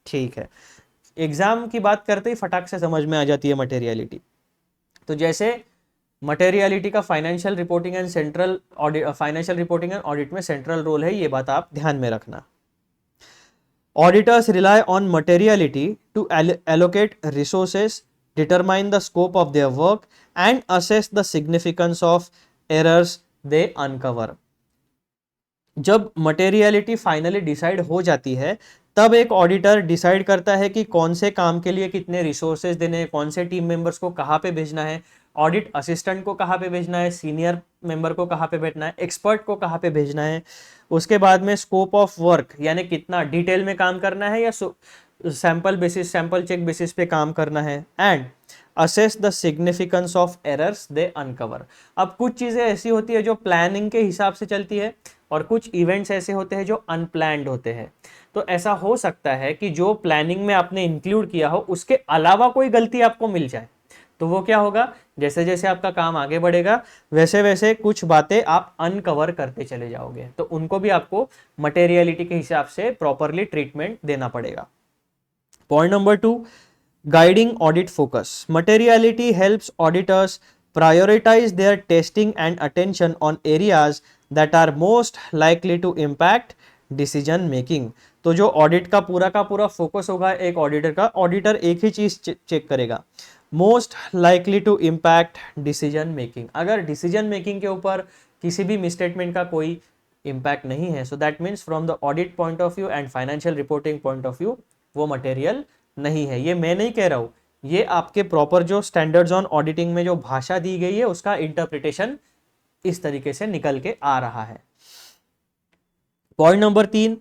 ठीक है। एग्जाम की बात करते ही फटाक से समझ में आ जाती है मटेरियलिटी। तो जैसे मटेरियलिटी का financial reporting and central audit, financial reporting and audit में सेंट्रल रोल है, ये बात आप ध्यान में रखना। Auditors rely on materiality to allocate resources, determine the scope of their work and assess the significance of errors they uncover। जब materiality finally decide हो जाती है तब एक ऑडिटर डिसाइड करता है कि कौन से काम के लिए कितने रिसोर्सेज देने हैं, कौन से टीम मेंबर्स को कहाँ पे भेजना है, ऑडिट असिस्टेंट को कहाँ पे भेजना है, सीनियर मेंबर को कहाँ पे भेजना है, एक्सपर्ट को कहाँ पे भेजना है। उसके बाद में स्कोप ऑफ वर्क यानी कितना डिटेल में काम करना है या sample basis, sample check basis पे काम करना है, and assess the significance of errors they uncover. अब कुछ चीज़ें ऐसी होती है जो प्लानिंग के हिसाब से चलती है और कुछ इवेंट्स ऐसे होते हैं जो अनप्लैन्ड होते हैं। तो ऐसा हो सकता है कि जो प्लानिंग में आपने इंक्लूड किया हो उसके अलावा कोई गलती आपको मिल जाए, तो वो क्या होगा, जैसे जैसे आपका काम आगे बढ़ेगा वैसे वैसे कुछ बातें आप अनकवर करते चले जाओगे, तो उनको भी आपको मटेरियलिटी के हिसाब से प्रॉपरली ट्रीटमेंट देना पड़ेगा। Point number 2, guiding audit focus. Materiality helps auditors prioritize their testing and attention on areas that are most likely to impact decision making. तो जो ऑडिट का पूरा फोकस होगा एक ऑडिटर का, ऑडिटर एक ही चीज चेक करेगा, most likely to impact decision making. अगर डिसीजन मेकिंग के ऊपर किसी भी मिसस्टेटमेंट का कोई इम्पैक्ट नहीं है, so that means from the audit point of view and financial reporting point of view वो मटेरियल नहीं है। ये मैं नहीं कह रहा हूं, ये आपके प्रॉपर जो स्टैंडर्ड्स ऑन ऑडिटिंग में जो भाषा दी गई है उसका इंटरप्रिटेशन इस तरीके से निकल के आ रहा है। Point number 3,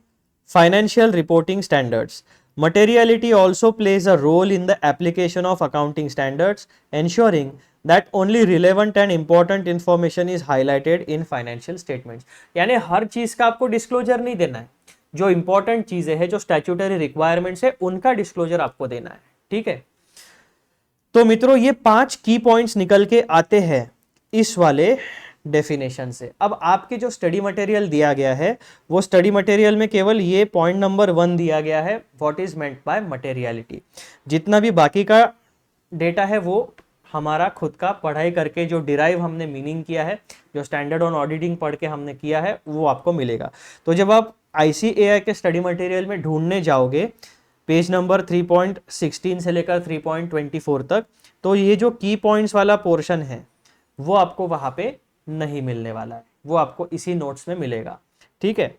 financial reporting standards. Materiality also plays a role in the application of accounting standards, ensuring that only relevant and important information is highlighted in financial statements। यानी हर चीज का आपको डिस्क्लोजर नहीं देना है, जो इंपॉर्टेंट चीजें हैं, जो स्टैट्यूटरी रिक्वायरमेंट्स है, उनका डिस्क्लोजर आपको देना है। ठीक है, तो मित्रों ये 5 की पॉइंट्स निकल के आते हैं इस वाले डेफिनेशन से। अब आपके जो स्टडी मटेरियल दिया गया है वो स्टडी मटेरियल में केवल ये पॉइंट नंबर 1 दिया गया है, what is meant by materiality. जितना भी बाकी का डेटा है वो हमारा खुद का पढ़ाई करके जो डिराइव हमने मीनिंग किया है, जो स्टैंडर्ड ऑन ऑडिटिंग पढ़ के हमने किया है, वो आपको मिलेगा। तो जब आप ICAI के स्टडी मटेरियल में ढूंढने जाओगे पेज नंबर 3.16 से लेकर 3.24 तक, तो ये जो की पॉइंट्स वाला पोर्शन है वो आपको वहां पे नहीं मिलने वाला है, वो आपको इसी नोट्स में मिलेगा। ठीक है,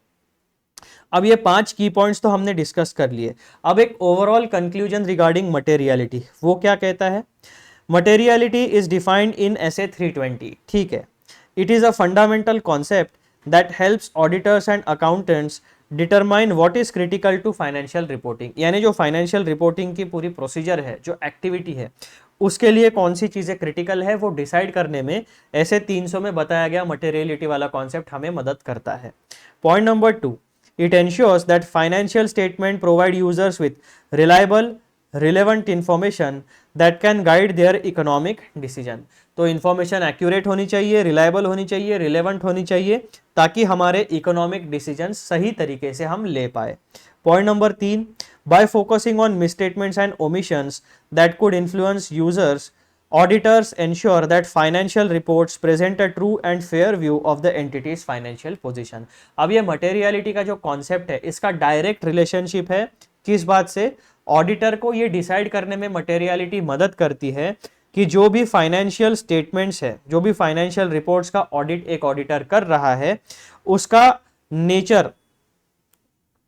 अब ये 5 की पॉइंट्स तो हमने डिस्कस कर लिए। अब एक ओवरऑल कंक्लूजन रिगार्डिंग मटेरियलिटी, वो क्या कहता है? Materiality is defined in SA 320। ठीक है, it is a fundamental concept that helps auditors and accountants determine what is critical to financial reporting. यानी जो फाइनेंशियल रिपोर्टिंग की पूरी प्रोसीजर है, जो एक्टिविटी है, उसके लिए कौन सी चीजें क्रिटिकल है वो डिसाइड करने में ऐसे 300 में बताया गया मटेरियलिटी वाला कॉन्सेप्ट हमें मदद करता है। Point number 2, it ensures that financial statement provide users with reliable relevant information that can guide their economic decision. तो इंफॉर्मेशन एक्यूरेट होनी चाहिए, रिलायबल होनी चाहिए, रिलेवेंट होनी चाहिए, ताकि हमारे इकोनॉमिक डिसीजन सही तरीके से हम ले पाए। Point number 3, by focusing on misstatements and omissions that could influence users, auditors ensure that financial reports present a true and fair view of the entity's financial position। अब ये materiality का जो concept है, इसका direct relationship है किस बात से? ऑडिटर को ये डिसाइड करने में materiality मदद करती है कि जो भी फाइनेंशियल स्टेटमेंट्स है, जो भी फाइनेंशियल रिपोर्ट्स का ऑडिट एक ऑडिटर कर रहा है, उसका nature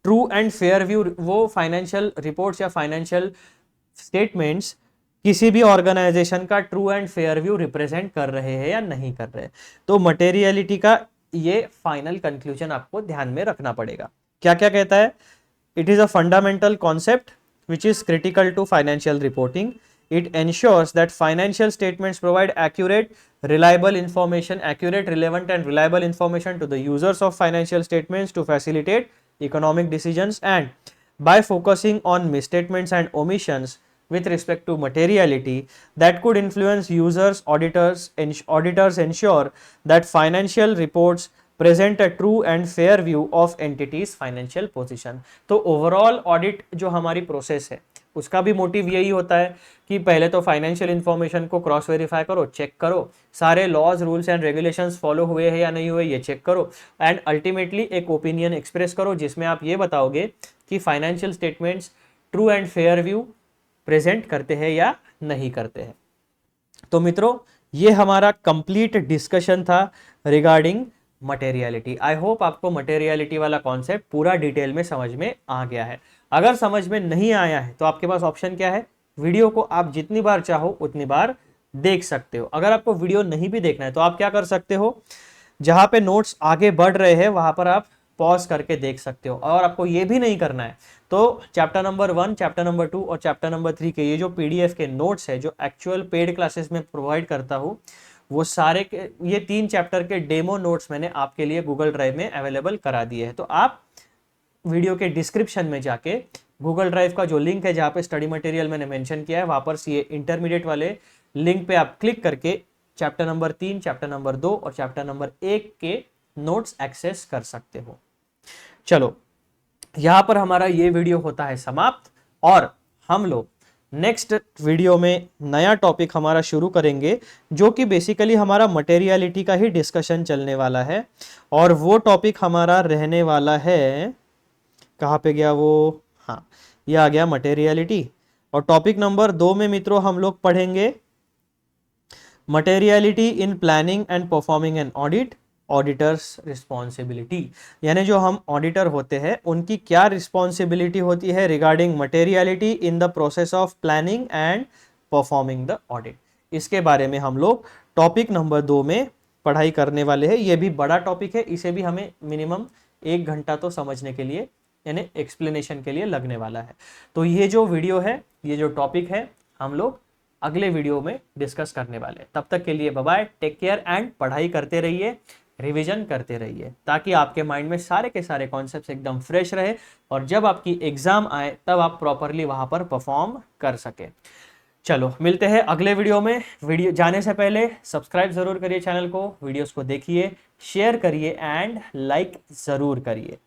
true and fair view, वो फाइनेंशियल रिपोर्ट्स या फाइनेंशियल स्टेटमेंट्स किसी भी ऑर्गेनाइजेशन का true and fair view represent कर रहे हैं या नहीं कर रहे। तो मटेरियलिटी का ये फाइनल कंक्लूजन आपको ध्यान में रखना पड़ेगा। क्या क्या कहता है? It is a fundamental concept which is critical to financial reporting. It ensures that financial statements provide accurate, reliable information, accurate, relevant and reliable information to the users of financial statements to facilitate economic decisions, and by focusing on misstatements and omissions with respect to materiality that could influence users, auditors ensure that financial reports present a true and fair view of entities financial position। तो overall audit जो हमारी process है उसका भी motive यही होता है कि पहले तो फाइनेंशियल इंफॉर्मेशन को क्रॉस वेरीफाई करो, चेक करो, सारे laws rules and regulations follow हुए हैं या नहीं हुए ये चेक करो, एंड अल्टीमेटली एक ओपिनियन एक्सप्रेस करो जिसमें आप ये बताओगे कि financial statements true and fair view present करते हैं या नहीं करते हैं। तो मित्रों ये हमारा कंप्लीट डिस्कशन था रिगार्डिंग मटेरियलिटी। आई होप आपको मटेरियलिटी वाला कॉन्सेप्ट पूरा डिटेल में समझ में आ गया है। अगर समझ में नहीं आया है तो आपके पास ऑप्शन क्या है? वीडियो को आप जितनी बार चाहो उतनी बार देख सकते हो। अगर आपको वीडियो नहीं भी देखना है तो आप क्या कर सकते हो, जहां पे नोट्स आगे बढ़ रहे हैं वहां पर आप पॉज करके देख सकते हो। और आपको ये भी नहीं करना है तो चैप्टर नंबर 1, चैप्टर नंबर 2 और चैप्टर नंबर 3 के ये जो PDF के नोट्स है जो एक्चुअल पेड क्लासेस में प्रोवाइड करता हूँ, वो सारे के ये 3 चैप्टर के डेमो नोट्स मैंने आपके लिए गूगल ड्राइव में अवेलेबल करा दिए हैं। तो आप वीडियो के डिस्क्रिप्शन में जाके गूगल ड्राइव का जो लिंक है जहाँ पे स्टडी मटेरियल मैंने मेंशन किया है, वहां पर ये इंटरमीडिएट वाले लिंक पे आप क्लिक करके चैप्टर नंबर 3, चैप्टर नंबर 2 और चैप्टर नंबर 1 के नोट्स एक्सेस कर सकते हो। चलो यहां पर हमारा ये वीडियो होता है समाप्त और हम लोग नेक्स्ट वीडियो में नया टॉपिक हमारा शुरू करेंगे जो कि बेसिकली हमारा मटेरियलिटी का ही डिस्कशन चलने वाला है। और वो टॉपिक हमारा रहने वाला है कहाँ पे गया वो, हाँ ये आ गया मटेरियलिटी। और टॉपिक नंबर 2 में मित्रों हम लोग पढ़ेंगे materiality in planning and performing an audit, auditors responsibility. यानी जो हम ऑडिटर होते हैं उनकी क्या रिस्पॉन्सिबिलिटी होती है regarding materiality in the process of planning and performing the audit. इसके बारे में हम लोग टॉपिक नंबर 2 में पढ़ाई करने वाले हैं। ये भी बड़ा टॉपिक है, इसे भी हमें मिनिमम 1 घंटा तो समझने के लिए यानी एक्सप्लेनेशन के लिए लगने वाला है। तो ये जो वीडियो है, ये जो टॉपिक है, हम लोग अगले वीडियो में डिस्कस करने वाले हैं। तब तक के लिए bye bye, take care and पढ़ाई करते रहिए, रिवीजन करते रहिए, ताकि आपके माइंड में सारे के सारे कॉन्सेप्ट्स एकदम फ्रेश रहे और जब आपकी एग्जाम आए तब आप प्रॉपरली वहां पर परफॉर्म कर सके। चलो मिलते हैं अगले वीडियो में। वीडियो जाने से पहले सब्सक्राइब जरूर करिए चैनल को, वीडियोस को देखिए, शेयर करिए एंड लाइक जरूर करिए।